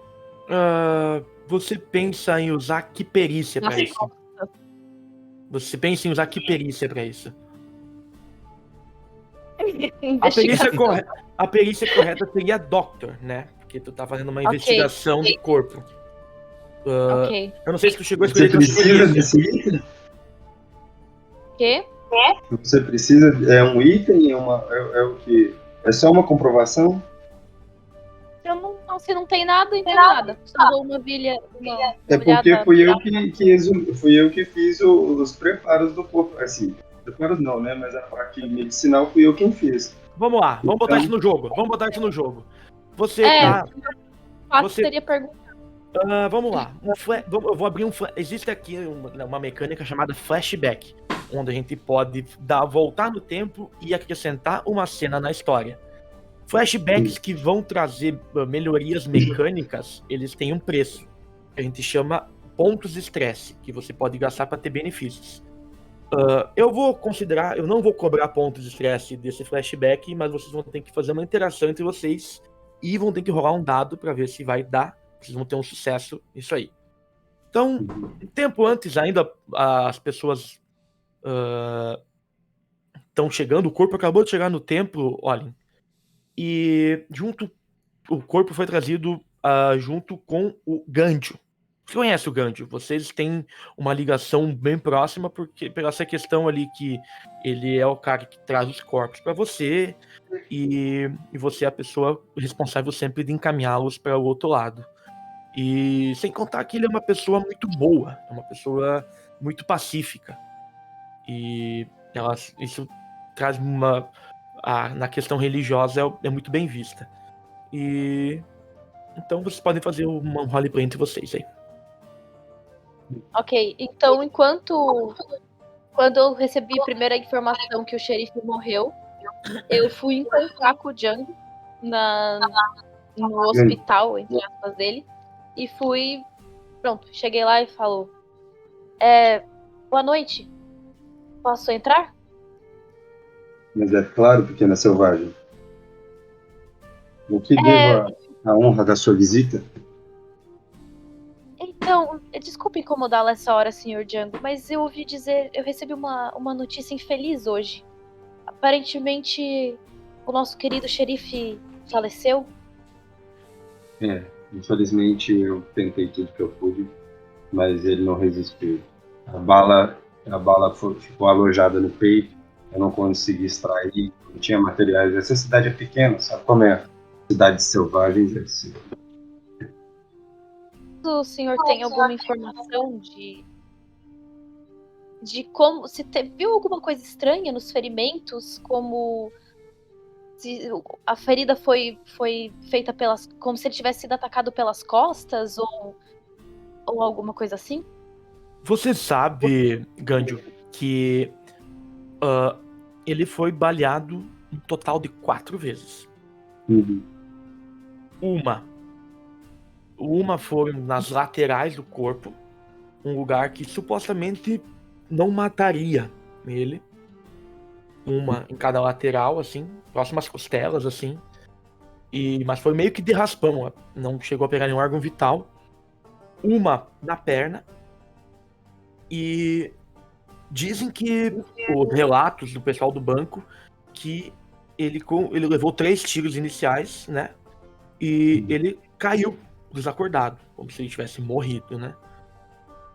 Você pensa em usar que perícia pra isso? Você pensa em usar que perícia pra isso? A perícia correta seria Doctor, né? Porque tu tá fazendo uma investigação do corpo. Ok. Eu não sei se tu chegou a Você escolher precisa desse item? Quê? Você precisa. É um item? É o que? É só uma comprovação? Eu não, se não tem nada, então nada. Só uma vilha. É porque fui eu que fiz os preparos do corpo. Assim, preparos não, né? Mas a parte medicinal fui eu quem fiz. Vamos lá, vamos botar isso no jogo. Você tá. Fácil seria perguntar. Vamos lá. Eu vou abrir um. Existe aqui uma mecânica chamada flashback, onde a gente pode voltar no tempo e acrescentar uma cena na história. Flashbacks que vão trazer melhorias mecânicas, eles têm um preço. A gente chama pontos de estresse, que você pode gastar para ter benefícios. Eu não vou cobrar pontos de estresse desse flashback, mas vocês vão ter que fazer uma interação entre vocês e vão ter que rolar um dado para ver se vai dar. Vocês vão ter um sucesso nisso aí. Então, um tempo antes ainda, as pessoas estão chegando, o corpo acabou de chegar no templo, olhem. E o corpo foi trazido junto com o Gandio. Você conhece o Gandio? Vocês têm uma ligação bem próxima porque pela essa questão ali que ele é o cara que traz os corpos para você e você é a pessoa responsável sempre de encaminhá-los para o outro lado. E sem contar que ele é uma pessoa muito boa, é uma pessoa muito pacífica. E isso traz na questão religiosa é muito bem vista. E então vocês podem fazer um roleplay entre vocês aí. Ok, então quando eu recebi a primeira informação que o xerife morreu, eu fui encontrar com o Django no hospital, entre aspas, dele, e cheguei lá e falou, boa noite, posso entrar? Mas é claro, pequena selvagem. O que devo a honra da sua visita? Então, desculpe incomodá-la essa hora, Sr. Django, mas eu ouvi dizer, eu recebi uma notícia infeliz hoje. Aparentemente, o nosso querido xerife faleceu. Infelizmente eu tentei tudo que eu pude, mas ele não resistiu. A bala ficou alojada no peito, eu não consegui extrair, não tinha materiais. Essa cidade é pequena, sabe como é? Cidades selvagens, assim. O senhor tem alguma informação de como, se viu alguma coisa estranha nos ferimentos, como se a ferida foi feita como se ele tivesse sido atacado pelas costas ou alguma coisa assim? Você sabe, Gandio, que ele foi baleado um total de 4 vezes. Uhum. Uma foram nas laterais do corpo, um lugar que supostamente não mataria ele. uma em cada lateral, assim, próximas costelas, assim. Mas foi meio que de raspão, não chegou a pegar nenhum órgão vital. Uma na perna. E dizem que os relatos do pessoal do banco que ele levou 3 tiros iniciais, né? E ele caiu desacordado, como se ele tivesse morrido, né?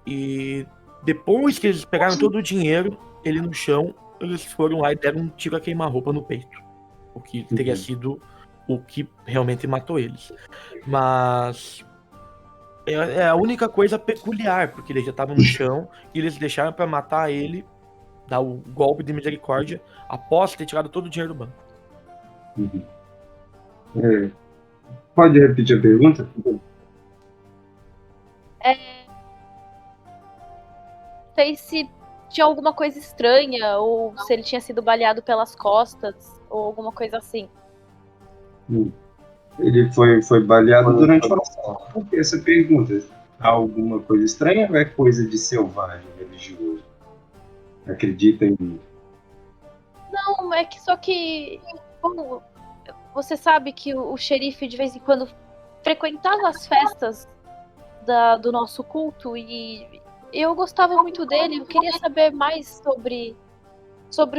E depois que eles pegaram todo o dinheiro, ele no chão, eles foram lá e deram um tiro a queima-roupa no peito. O que teria sido o que realmente matou eles. Mas é a única coisa peculiar, porque ele já estava no chão e eles deixaram para matar ele, dar o golpe de misericórdia, após ter tirado todo o dinheiro do banco. Pode repetir a pergunta? Não sei se tinha alguma coisa estranha, ou se ele tinha sido baleado pelas costas, ou alguma coisa assim. Ele foi baleado durante o assalto. Por que essa pergunta? Há alguma coisa estranha ou é coisa de selvagem, religioso? Acredita em... Não, é que só que... Bom, você sabe que o xerife de vez em quando frequentava as festas do nosso culto e eu gostava muito dele. Eu queria saber mais sobre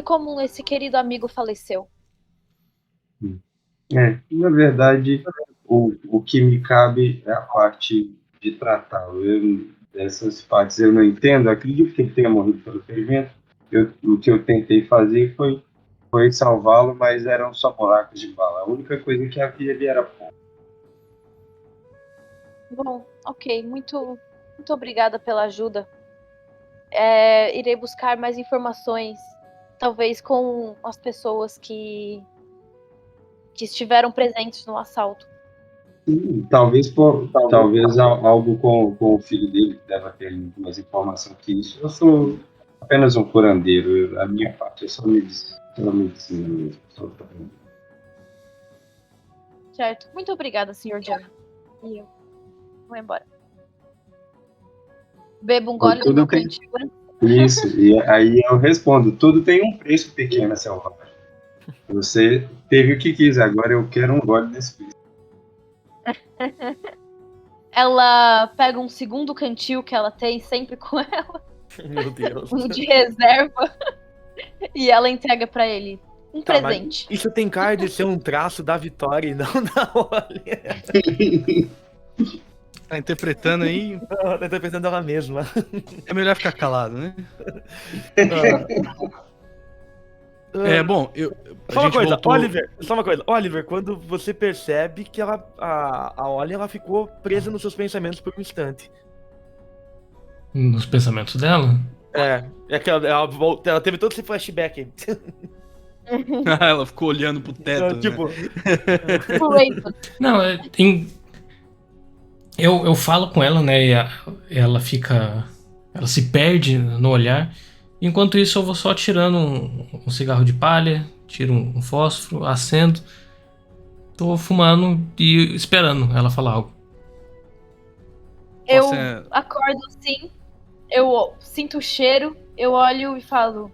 como esse querido amigo faleceu. Na verdade, o que me cabe é a parte de tratá-lo. Dessas partes eu não entendo. Acredito que ele tenha morrido pelo ferimento. O que eu tentei fazer foi salvá-lo, mas eram só buracos de bala. A única coisa que havia ali era pó. Bom, ok. Muito obrigada pela ajuda. Irei buscar mais informações, talvez com as pessoas que estiveram presentes no assalto. Talvez algo com o filho dele que deva ter mais informação que isso. Eu sou apenas um curandeiro. A minha parte é só medicina mesmo. Certo. Muito obrigada, Sr. John. E eu vou embora. Bebo um gole do meu cantil. Isso, e aí eu respondo, tudo tem um preço, pequena selvagem. Você teve o que quis, agora eu quero um gole desse preço. Ela pega um segundo cantil que ela tem sempre com ela. Meu Deus. Um de reserva. E ela entrega pra ele um presente. Isso tem cara de ser um traço da Vitória e não da Olha. Tá interpretando aí. Tá interpretando ela mesma. É melhor ficar calado, né? Bom, Só uma coisa, Oliver, quando você percebe que a Olha ela ficou presa nos seus pensamentos por um instante. Nos pensamentos dela? É que ela teve todo esse flashback. Ela ficou olhando pro teto, tipo... né? Não, eu falo com ela, né, e ela se perde no olhar. Enquanto isso eu vou só tirando um cigarro de palha, tiro um fósforo, acendo, tô fumando e esperando ela falar algo. Eu acordo assim, eu sinto o cheiro, eu olho e falo,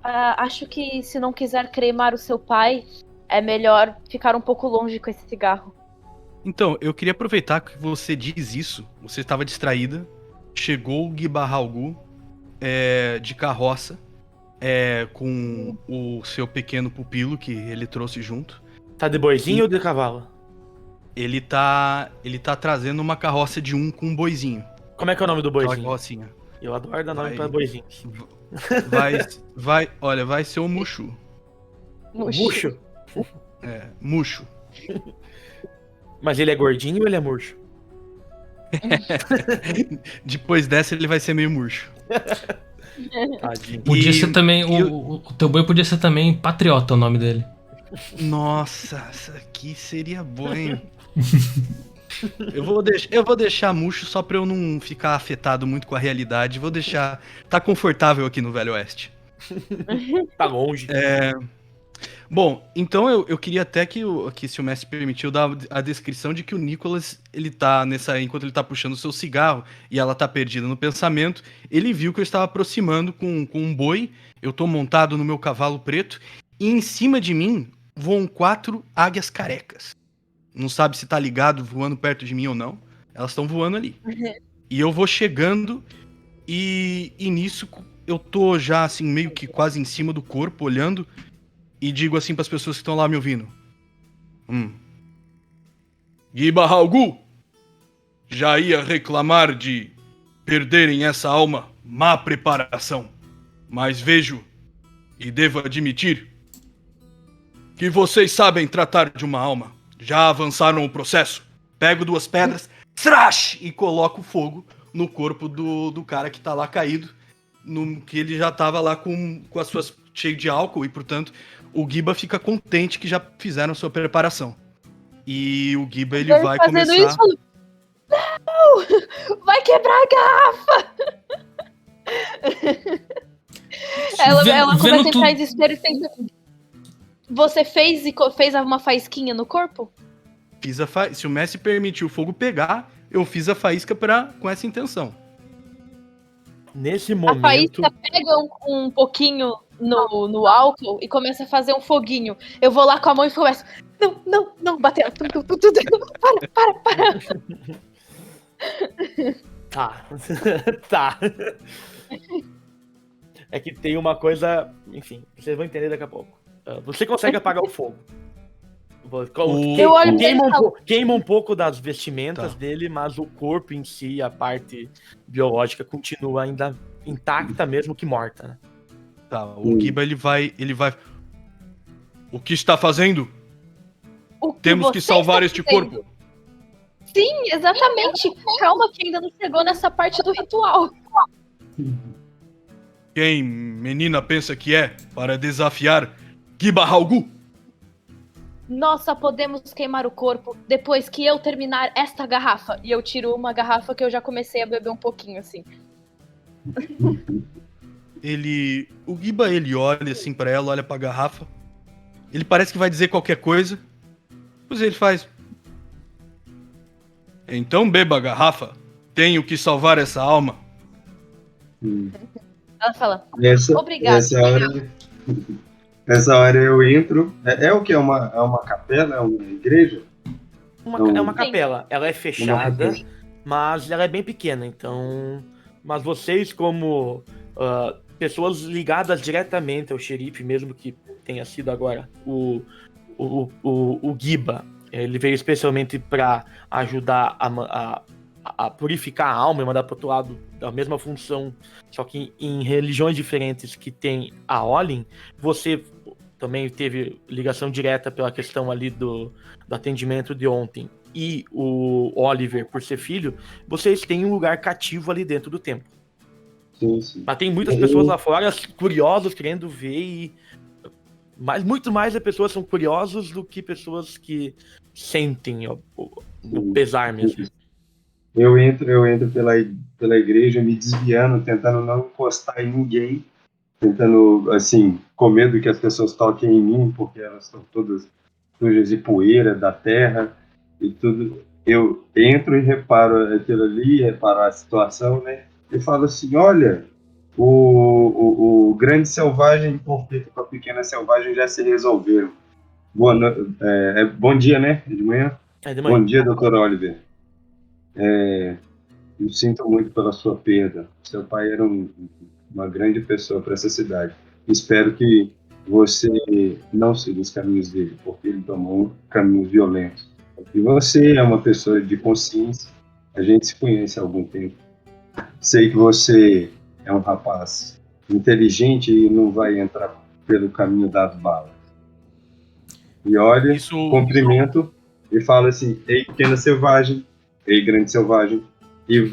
acho que se não quiser cremar o seu pai, é melhor ficar um pouco longe com esse cigarro. Então, eu queria aproveitar que você diz isso. Você estava distraída. Chegou o Gui Barralgu de carroça com o seu pequeno pupilo que ele trouxe junto. Tá de boizinho ou de cavalo? Ele tá trazendo uma carroça de com um boizinho. Como é que é o nome do boizinho? Carrocinha. Eu adoro dar nome pra boizinhos. Vai ser o Mushu. Murcho? Mushu. Mas ele é gordinho ou ele é murcho? Depois dessa ele vai ser meio murcho. Tadinho. Podia ser também, o teu boi podia ser também Patriota, o nome dele. Nossa, essa aqui seria boa, hein? Eu vou deixar murcho só pra eu não ficar afetado muito com a realidade. Vou deixar... Tá confortável aqui no Velho Oeste. Tá longe. Bom, então eu queria até que, se o mestre permitiu, dar a descrição de que o Nicholas, ele tá enquanto ele tá puxando o seu cigarro e ela tá perdida no pensamento, ele viu que eu estava aproximando com um boi, eu tô montado no meu cavalo preto, e em cima de mim voam 4 águias carecas. Não sabe se tá ligado, voando perto de mim ou não, elas estão voando ali. E eu vou chegando e nisso eu tô já assim, meio que quase em cima do corpo, olhando, e digo assim para as pessoas que estão lá me ouvindo. Giba Halgu já ia reclamar de perderem essa alma, má preparação. Mas vejo, e devo admitir, que vocês sabem tratar de uma alma. Já avançaram o processo. Pego 2 pedras, trash, e coloco fogo no corpo do cara que tá lá caído, que ele já tava lá com as suas cheio de álcool, e portanto o Giba fica contente que já fizeram sua preparação. E o Giba, ele vai começar... Isso, não! Vai quebrar a garrafa! ela começa a entrar em desespero e tenta... Você fez uma faísquinha no corpo? Fiz Se o mestre permitiu o fogo pegar, eu fiz a faísca com essa intenção. Nesse momento... A faísca pega um pouquinho no álcool e começa a fazer um foguinho. Eu vou lá com a mão e começo... Não, bateu. Para. Tá. É que tem uma coisa... Enfim, vocês vão entender daqui a pouco. Você consegue apagar o fogo. Queima um pouco das vestimentas dele, mas o corpo em si, a parte biológica, continua ainda intacta, mesmo que morta, né? Tá, o Giba, ele vai... O que está fazendo? Temos que salvar este corpo. Sim, exatamente. Calma que ainda não chegou nessa parte do ritual. Quem menina pensa que é para desafiar Giba Halgu? Nós só podemos queimar o corpo depois que eu terminar esta garrafa. E eu tiro uma garrafa que eu já comecei a beber um pouquinho, assim. O Giba, ele olha assim pra ela, olha pra garrafa. Ele parece que vai dizer qualquer coisa. Depois ele faz... Então beba a garrafa. Tenho que salvar essa alma. Ela fala... Obrigada. Nessa hora eu entro. É o que? É uma capela? É uma igreja? É uma capela. Ela é fechada, mas ela é bem pequena. Então... Mas vocês, como pessoas ligadas diretamente ao xerife, mesmo que tenha sido agora o Giba, ele veio especialmente para ajudar a purificar a alma e mandar para outro lado da mesma função, só que em religiões diferentes que tem a Olin. Você também teve ligação direta pela questão ali do atendimento de ontem, e o Oliver, por ser filho, vocês têm um lugar cativo ali dentro do templo. Sim. Mas tem muitas pessoas lá fora curiosos, querendo ver, mas muito mais as pessoas são curiosos do que pessoas que sentem o pesar mesmo. Eu entro pela igreja, me desviando, tentando não encostar em ninguém, tentando, assim, com medo que as pessoas toquem em mim, porque elas estão todas sujas de poeira, da terra e tudo. Eu entro e reparo aquilo ali, reparo a situação, né? E falo assim, olha, o grande selvagem e conflito com a pequena selvagem já se resolveram. Bom dia, né? De manhã? De manhã. Bom dia, Dr. Oliver. Eu sinto muito pela sua perda. Seu pai era uma grande pessoa para essa cidade. Espero que você não siga os caminhos dele, porque ele tomou caminhos violentos. E você é uma pessoa de consciência. A gente se conhece há algum tempo. Sei que você é um rapaz inteligente e não vai entrar pelo caminho das balas. E olha, cumprimento e falo assim, ei, pequena selvagem, ei, grande selvagem. E eu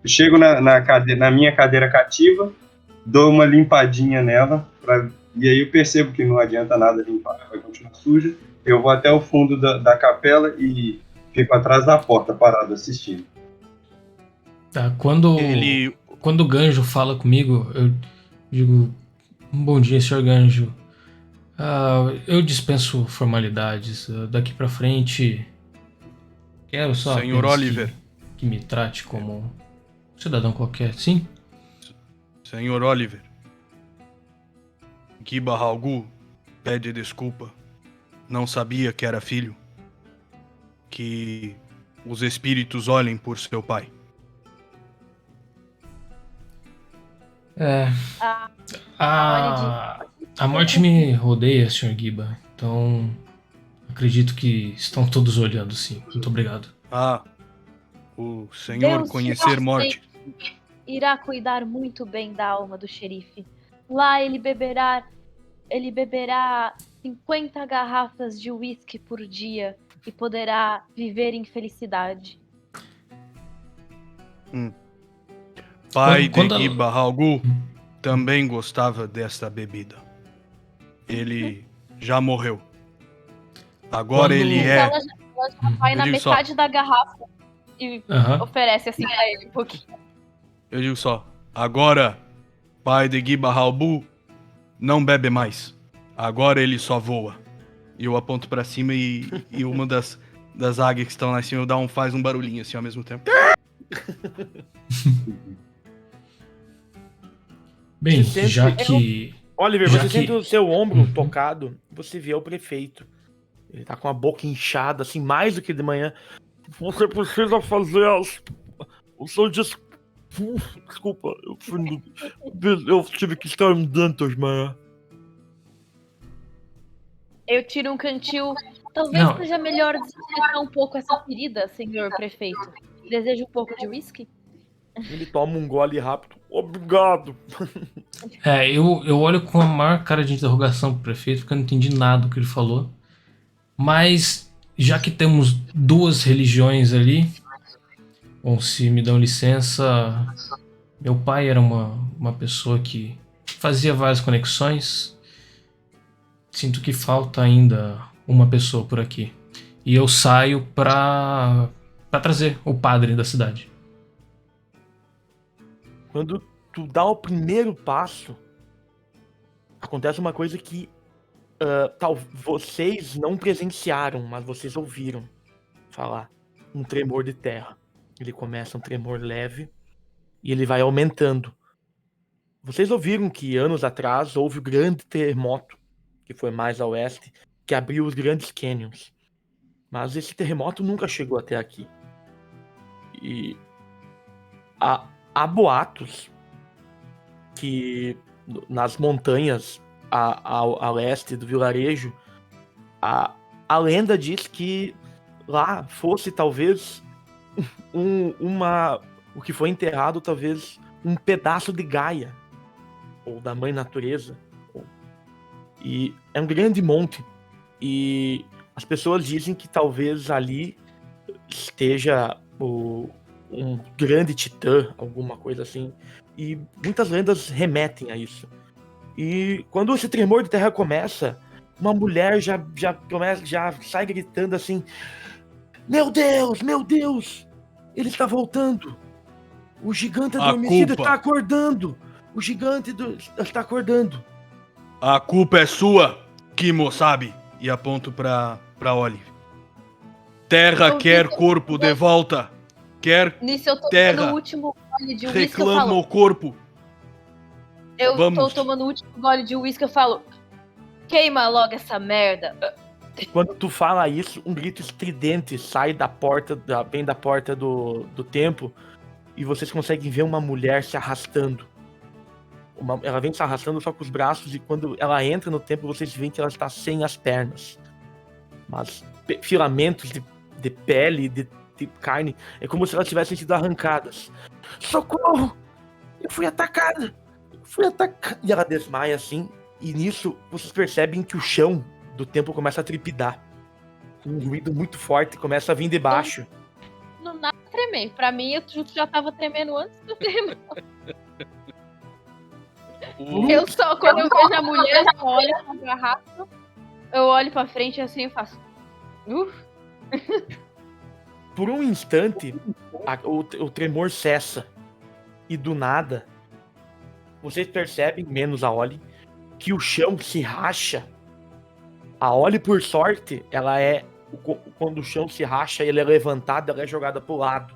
chego na minha cadeira cativa, dou uma limpadinha nela, e aí eu percebo que não adianta nada limpar, vai continuar suja. Eu vou até o fundo da capela e fico atrás da porta, parado, assistindo. Tá, quando o Ganjo fala comigo, eu digo, bom dia, senhor Ganjo. Eu dispenso formalidades. Daqui pra frente, quero só Senhor apenas Oliver. que me trate como um cidadão qualquer, sim? Senhor Oliver. Giba Halgu pede desculpa. Não sabia que era filho. Que os espíritos olhem por seu pai. Ah, A morte me rodeia, Sr. Giba. Então, acredito que estão todos olhando, sim. Muito obrigado. O senhor Deus conhecer te morte. irá cuidar muito bem da alma do xerife. Lá ele beberá 50 garrafas de uísque por dia e poderá viver em felicidade. Pai Quando de Giba Halgu também gostava desta bebida. Ele já morreu. Agora Quando- ele Ela é. já vai Eu na digo só. metade da garrafa e Aham. oferece assim pra ele um pouquinho. Eu digo só. Agora, pai de Giba Halgu não bebe mais. Agora ele só voa. E eu aponto pra cima e uma das águias que estão lá em cima faz um barulhinho assim ao mesmo tempo. Bem, Você sente- já que. Oliver, Já você que- sente o seu ombro tocado, você vê o prefeito. Ele tá com a boca inchada, assim, mais do que de manhã. Você precisa fazer as... O senhor disse... Desculpa, eu tive que estar andando de manhã. Eu tiro um cantil. Talvez Não. seja melhor desinfetar um pouco essa ferida, senhor prefeito. Deseja um pouco de uísque? Ele toma um gole rápido. Obrigado. Eu olho com a maior cara de interrogação pro prefeito, porque eu não entendi nada do que ele falou. Mas, já que temos duas religiões ali, bom, se me dão licença, meu pai era uma pessoa que fazia várias conexões. Sinto que falta ainda uma pessoa por aqui. E eu saio pra trazer o padre da cidade. Quando tu dá o primeiro passo, acontece uma coisa que vocês não presenciaram, mas vocês ouviram falar. Um tremor de terra. Ele começa um tremor leve e ele vai aumentando. Vocês ouviram que anos atrás houve o grande terremoto, que foi mais a oeste, que abriu os grandes canyons. Mas esse terremoto nunca chegou até aqui. E há boatos que nas montanhas a leste do vilarejo, a lenda diz que lá fosse talvez o que foi enterrado, talvez um pedaço de Gaia, ou da mãe natureza. E é um grande monte. E as pessoas dizem que talvez ali esteja um grande titã, alguma coisa assim. E muitas lendas remetem a isso. E quando esse tremor de terra começa, uma mulher já sai gritando assim: Meu Deus, ele está voltando. O gigante A adormecido culpa. está acordando. O gigante está acordando. A culpa é sua, Kimo, sabe? E aponto pra Olive. Terra Eu quer vi- corpo de volta. Quer Nisso eu tô terra. tomando o último gole de uísque, eu reclama falo. o corpo. Eu Vamos. tô tomando o último gole de uísque, eu falo. Queima logo essa merda. Quando tu fala isso, um grito estridente sai da porta, bem da porta do templo, e vocês conseguem ver uma mulher se arrastando. Ela vem se arrastando só com os braços, e quando ela entra no templo, vocês veem que ela está sem as pernas. Mas filamentos de pele, de carne, é como se elas tivessem sido arrancadas. Socorro! Eu fui atacada! E ela desmaia assim, e nisso vocês percebem que o chão do templo começa a trepidar. Um ruído muito forte começa a vir de baixo. Não nada tremer. Pra mim, eu já tava tremendo antes do terremoto. Eu só, quando eu vejo a mulher, eu só olho pra garrafa, eu olho pra frente assim e faço. Por um instante, o tremor cessa. E do nada, vocês percebem, menos a Oli, que o chão se racha A Oli, por sorte, ela é... Quando o chão se racha e ele é levantado, ela é jogada pro lado.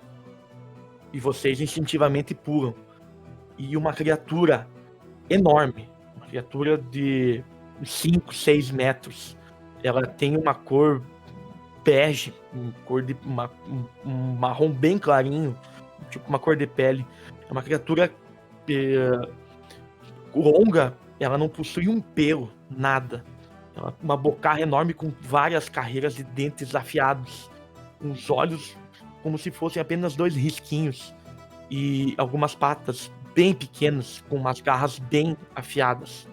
E vocês instintivamente pulam. E uma criatura enorme, uma criatura de 5, 6 metros. Ela tem uma cor bege, um marrom bem clarinho, tipo uma cor de pele. É uma criatura longa, ela não possui um pelo, nada. Ela, uma bocarra enorme com várias carreiras de dentes afiados. Uns olhos como se fossem apenas 2 risquinhos. E algumas patas bem pequenas, com umas garras bem afiadas.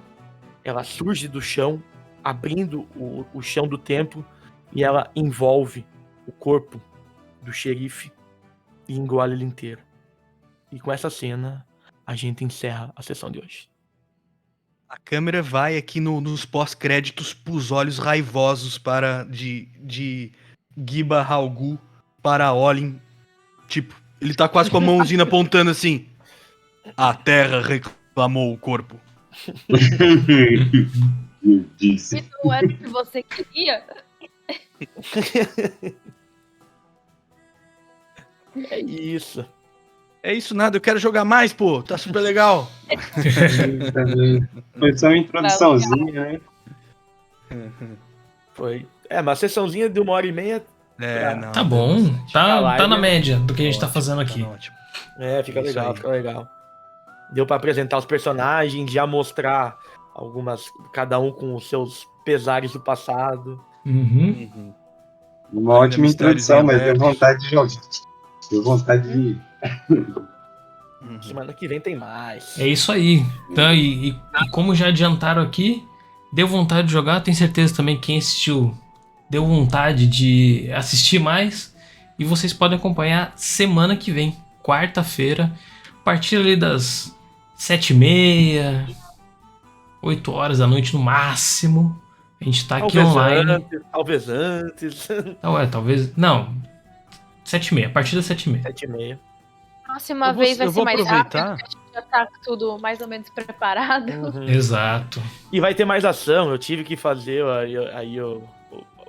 Ela surge do chão, abrindo o chão do templo, e ela envolve o corpo do xerife e engole ele inteiro. E com essa cena, a gente encerra a sessão de hoje. A câmera vai aqui nos pós-créditos pros olhos raivosos de Giba Halgu para Olin. Tipo, ele tá quase com a mãozinha apontando assim. A terra reclamou o corpo. Meu Deus. E não era o que você queria? É isso. É isso nada, eu quero jogar mais, pô. Tá super legal. Foi só uma introduçãozinha, né? Foi. Mas a sessãozinha de 1h30. Não. Tá bom, tá live, na né? média do que a gente tá Ótimo, fazendo tá aqui. ótimo. Fica Isso legal, aí. fica legal. Deu pra apresentar os personagens, já mostrar cada um com os seus pesares do passado. Uhum. Uma Ainda ótima mistérios introdução, mas abertos. deu vontade de jogar. Deu vontade de... Semana que vem tem mais. É isso aí. Então, e como já adiantaram aqui, deu vontade de jogar. Tenho certeza também que quem assistiu deu vontade de assistir mais. E vocês podem acompanhar semana que vem, quarta-feira, a partir ali das 7h30, 8 horas da noite no máximo. A gente tá aqui online. Talvez antes. Talvez. Não. 7h30, a partir das 7h30. 7h30. Próxima vez vai eu ser vou mais aproveitar. rápido, porque a gente já tá tudo mais ou menos preparado. Exato. E vai ter mais ação. Eu tive que fazer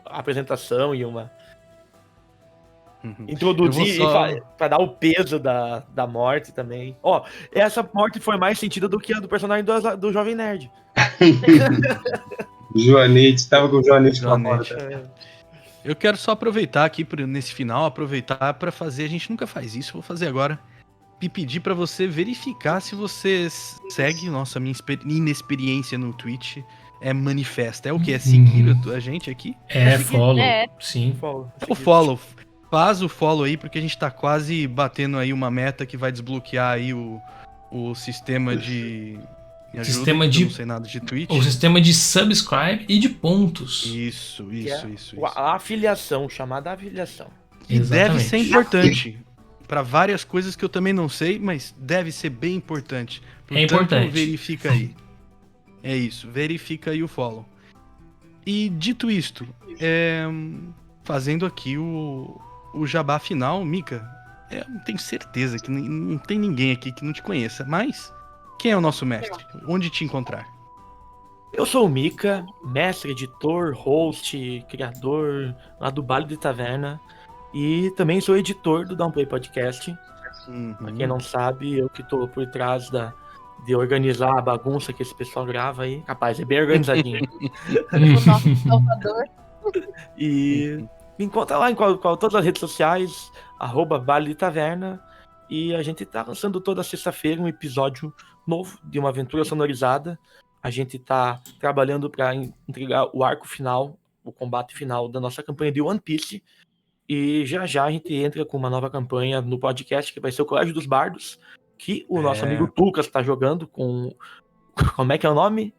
a apresentação e uma. Introduzir Eu vou só- pra dar o peso da morte também. Ó, essa morte foi mais sentida do que a do personagem do Jovem Nerd. O Joanete, tava com o Joanete pra fora. Joanete. Eu quero só aproveitar aqui nesse final, aproveitar pra fazer. A gente nunca faz isso, vou fazer agora. E pedir pra você verificar se você segue. Nossa, minha inexperiência no Twitch é manifesta. É o que? É seguir a gente aqui? Follow. É. Sim. É o follow. Faz o follow aí, porque a gente tá quase batendo aí uma meta que vai desbloquear aí o sistema de... Me ajuda, Sistema que de- eu não sei nada de Twitch. O sistema de subscribe e de pontos. Isso. A afiliação, chamada afiliação. E deve Exatamente. ser importante para várias coisas que eu também não sei, mas deve ser bem importante. É importante. Verifica aí. É isso, verifica aí o follow. E dito isto, fazendo aqui o jabá final, Mika, eu tenho certeza que não tem ninguém aqui que não te conheça, mas quem é o nosso mestre? Onde te encontrar? Eu sou o Mika, mestre, editor, host, criador lá do Baile de Taverna. E também sou editor do Downplay Podcast. Pra quem não sabe, eu que tô por trás de organizar a bagunça que esse pessoal grava aí. Capaz, é bem organizadinho. O nosso salvador. E me encontra lá em todas as redes sociais, @Baile de Taverna. E a gente tá lançando toda sexta-feira um episódio novo de uma aventura sonorizada. A gente tá trabalhando para entregar o arco final, o combate final da nossa campanha de One Piece. E já a gente entra com uma nova campanha no podcast, que vai ser o Colégio dos Bardos, que o nosso amigo Tucas tá jogando com... Como é que é o nome?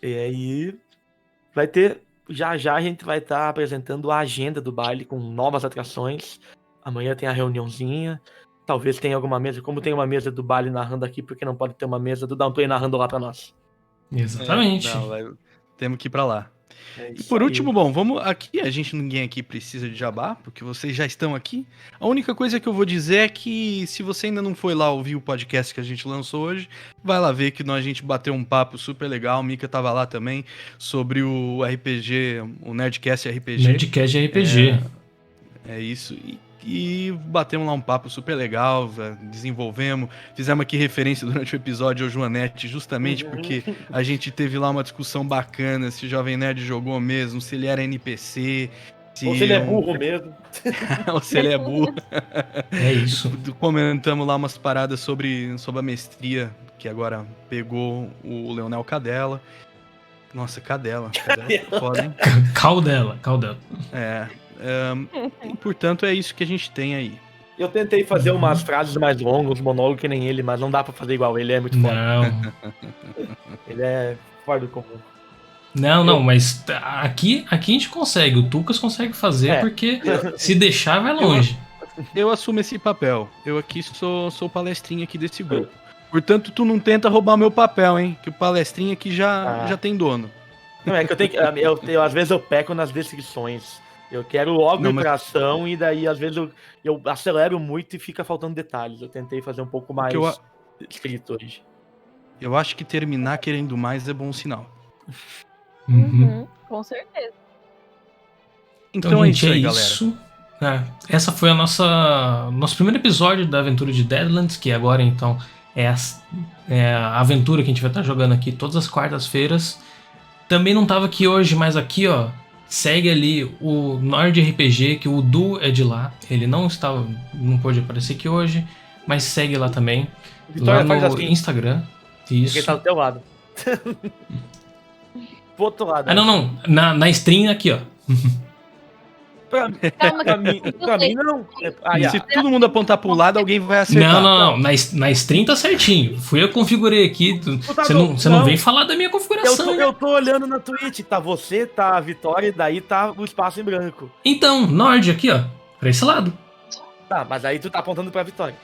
E aí vai ter... Já a gente vai estar apresentando a agenda do baile com novas atrações. Amanhã tem a reuniãozinha. Talvez tenha alguma mesa. Como tem uma mesa do baile narrando aqui, porque não pode ter uma mesa do Downplay narrando lá pra nós. Exatamente. Temos que ir pra lá. E por último, bom, vamos aqui, ninguém aqui precisa de jabá, porque vocês já estão aqui. A única coisa que eu vou dizer é que se você ainda não foi lá ouvir o podcast que a gente lançou hoje, vai lá ver que a gente bateu um papo super legal, o Mika tava lá também, sobre o RPG, o Nerdcast RPG. Nerdcast RPG. É isso, e batemos lá um papo super legal, desenvolvemos, fizemos aqui referência durante o episódio ao Joanete, justamente porque a gente teve lá uma discussão bacana, se o Jovem Nerd jogou mesmo, se ele era NPC, ou se ele é burro mesmo. ou se ele é burro. É isso. Comentamos lá umas paradas sobre a mestria, que agora pegou o Leonel Cadela. Nossa, Cadela é foda, hein? Caudela. E, portanto, é isso que a gente tem aí. Eu tentei fazer umas frases mais longas, um monólogo que nem ele, mas não dá pra fazer igual, ele é muito foda. Não. Ele é fora do comum. Não, mas aqui a gente consegue, o Tucas consegue fazer, porque se deixar vai longe. Eu assumo esse papel, eu aqui sou palestrinha aqui desse grupo. Portanto, tu não tenta roubar meu papel, hein, que o palestrinha aqui já tem dono. Não, é que às vezes eu peco nas descrições. Eu quero logo ir pra ação e daí às vezes eu acelero muito e fica faltando detalhes. Eu tentei fazer um pouco mais escrito hoje. Eu acho que terminar querendo mais é bom sinal. Com certeza. Então é gente, isso aí, galera. Essa foi nosso primeiro episódio da aventura de Deadlands, que agora então é a aventura que a gente vai estar jogando aqui todas as quartas-feiras. Também não tava aqui hoje, mas aqui, ó, segue ali o Nord RPG, que o Du é de lá. Ele não pôde aparecer aqui hoje, mas segue lá também. Vitória, lá no assim. Instagram. Isso. Porque tá do teu lado. Pro outro lado. Não. Na stream aqui, ó. Pra mim não. Se todo mundo apontar pro lado, alguém vai acertar. Não. Na stream tá certinho. Fui eu que configurei aqui. Você não vem falar da minha configuração. Eu tô olhando na Twitch. Tá você, tá a Vitória, e daí tá o espaço em branco. Então, Nord aqui, ó. Pra esse lado. Tá, mas aí tu tá apontando pra Vitória.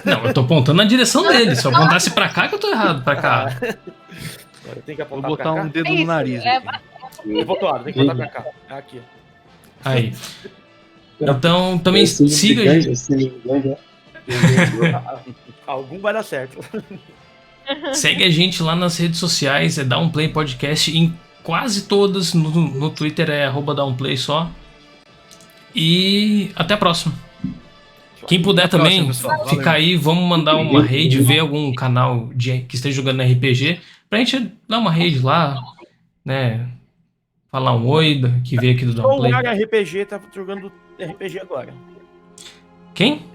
Não, eu tô apontando na direção dele. Se eu apontasse pra cá, que eu tô errado. Pra cá. Eu tenho que Vou apontar botar pra cá. um dedo no nariz. Eu vou pro lado, tem que botar pra cá. Aqui. Aí. Então, também siga a gente. Algum vai dar certo. Segue a gente lá nas redes sociais, Downplay Podcast, em quase todas. No Twitter é @downplay só. E até a próxima. Quem puder também, fica aí, vamos mandar uma raid, ver algum canal que esteja jogando RPG, pra gente dar uma raid lá, né? Falar um oi, que veio aqui do Downplay. Soul War RPG tá jogando RPG agora. Quem?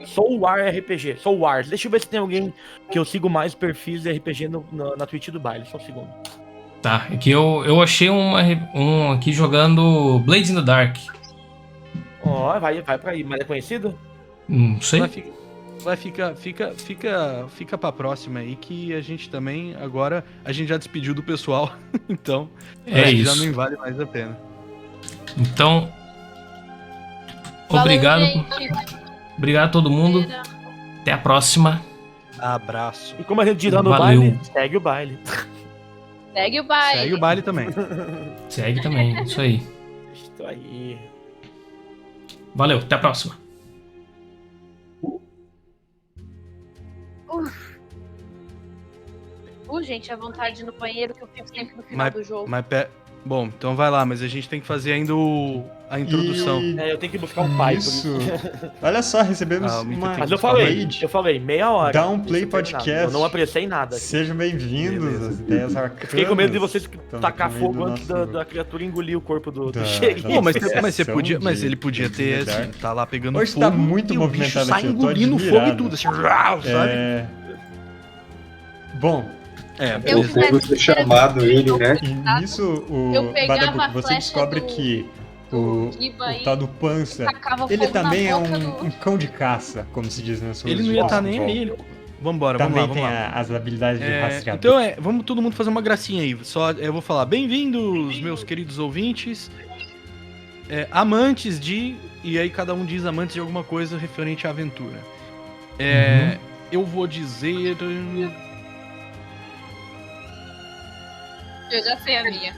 Soul War RPG. Soul Wars. Deixa eu ver se tem alguém que eu sigo mais perfis de RPG na Twitch do baile. Só um segundo. Tá, é que eu achei um aqui jogando Blades in the Dark. Ó, vai pra aí. Mas é conhecido? Não sei. Fica pra próxima aí, que a gente também, agora, a gente já despediu do pessoal, então isso. Já não vale mais a pena. Então, Valeu, obrigado. gente. Obrigado a todo mundo. Até a próxima. Abraço. E como a gente diz lá no Valeu. baile, segue o baile. Segue o baile. Segue o baile também. Segue também, isso aí. Isso aí. Valeu, até a próxima. Gente, a vontade de ir no banheiro que eu fico sempre no final do jogo. Bom, então vai lá, mas a gente tem que fazer ainda a introdução. Eu tenho que buscar um pai. Isso. Olha só, recebemos uma Mas eu falei, meia hora. Downplay Podcast. Eu não apressei nada. Sejam bem-vindos às ideias arcanas. Fiquei com medo de vocês tacar fogo antes da criatura engolir o corpo do xerife. Pô, mas ele podia ter, assim, tá lá pegando hoje fogo. Tá muito e movimentado o bicho aqui, sai eu tô engolindo admirado. fogo e tudo, assim, sabe? Bom, o fogo ter chamado ele, né? E nisso, Eu pegava Badabuco, a você flecha descobre que o tal do Pança, tacava ele fogo na também é boca um cão de caça, como se diz na sua Ele não ia estar nem aí. Vambora, também vamos lá. tem as habilidades de rastreador. Então vamos todo mundo fazer uma gracinha aí. Só eu vou falar, bem-vindos, meus queridos ouvintes, amantes de... E aí cada um diz amantes de alguma coisa referente à aventura. Eu vou dizer... Eu já sei a minha.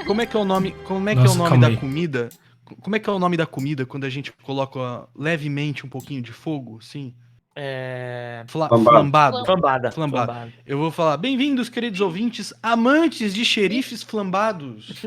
Como é que é o nome, como é que Nossa, é o nome calma da aí. comida? Como é que é o nome da comida quando a gente coloca levemente um pouquinho de fogo, sim? Flambado. Flambada. Flambado. Eu vou falar, bem-vindos, queridos ouvintes, amantes de xerifes flambados.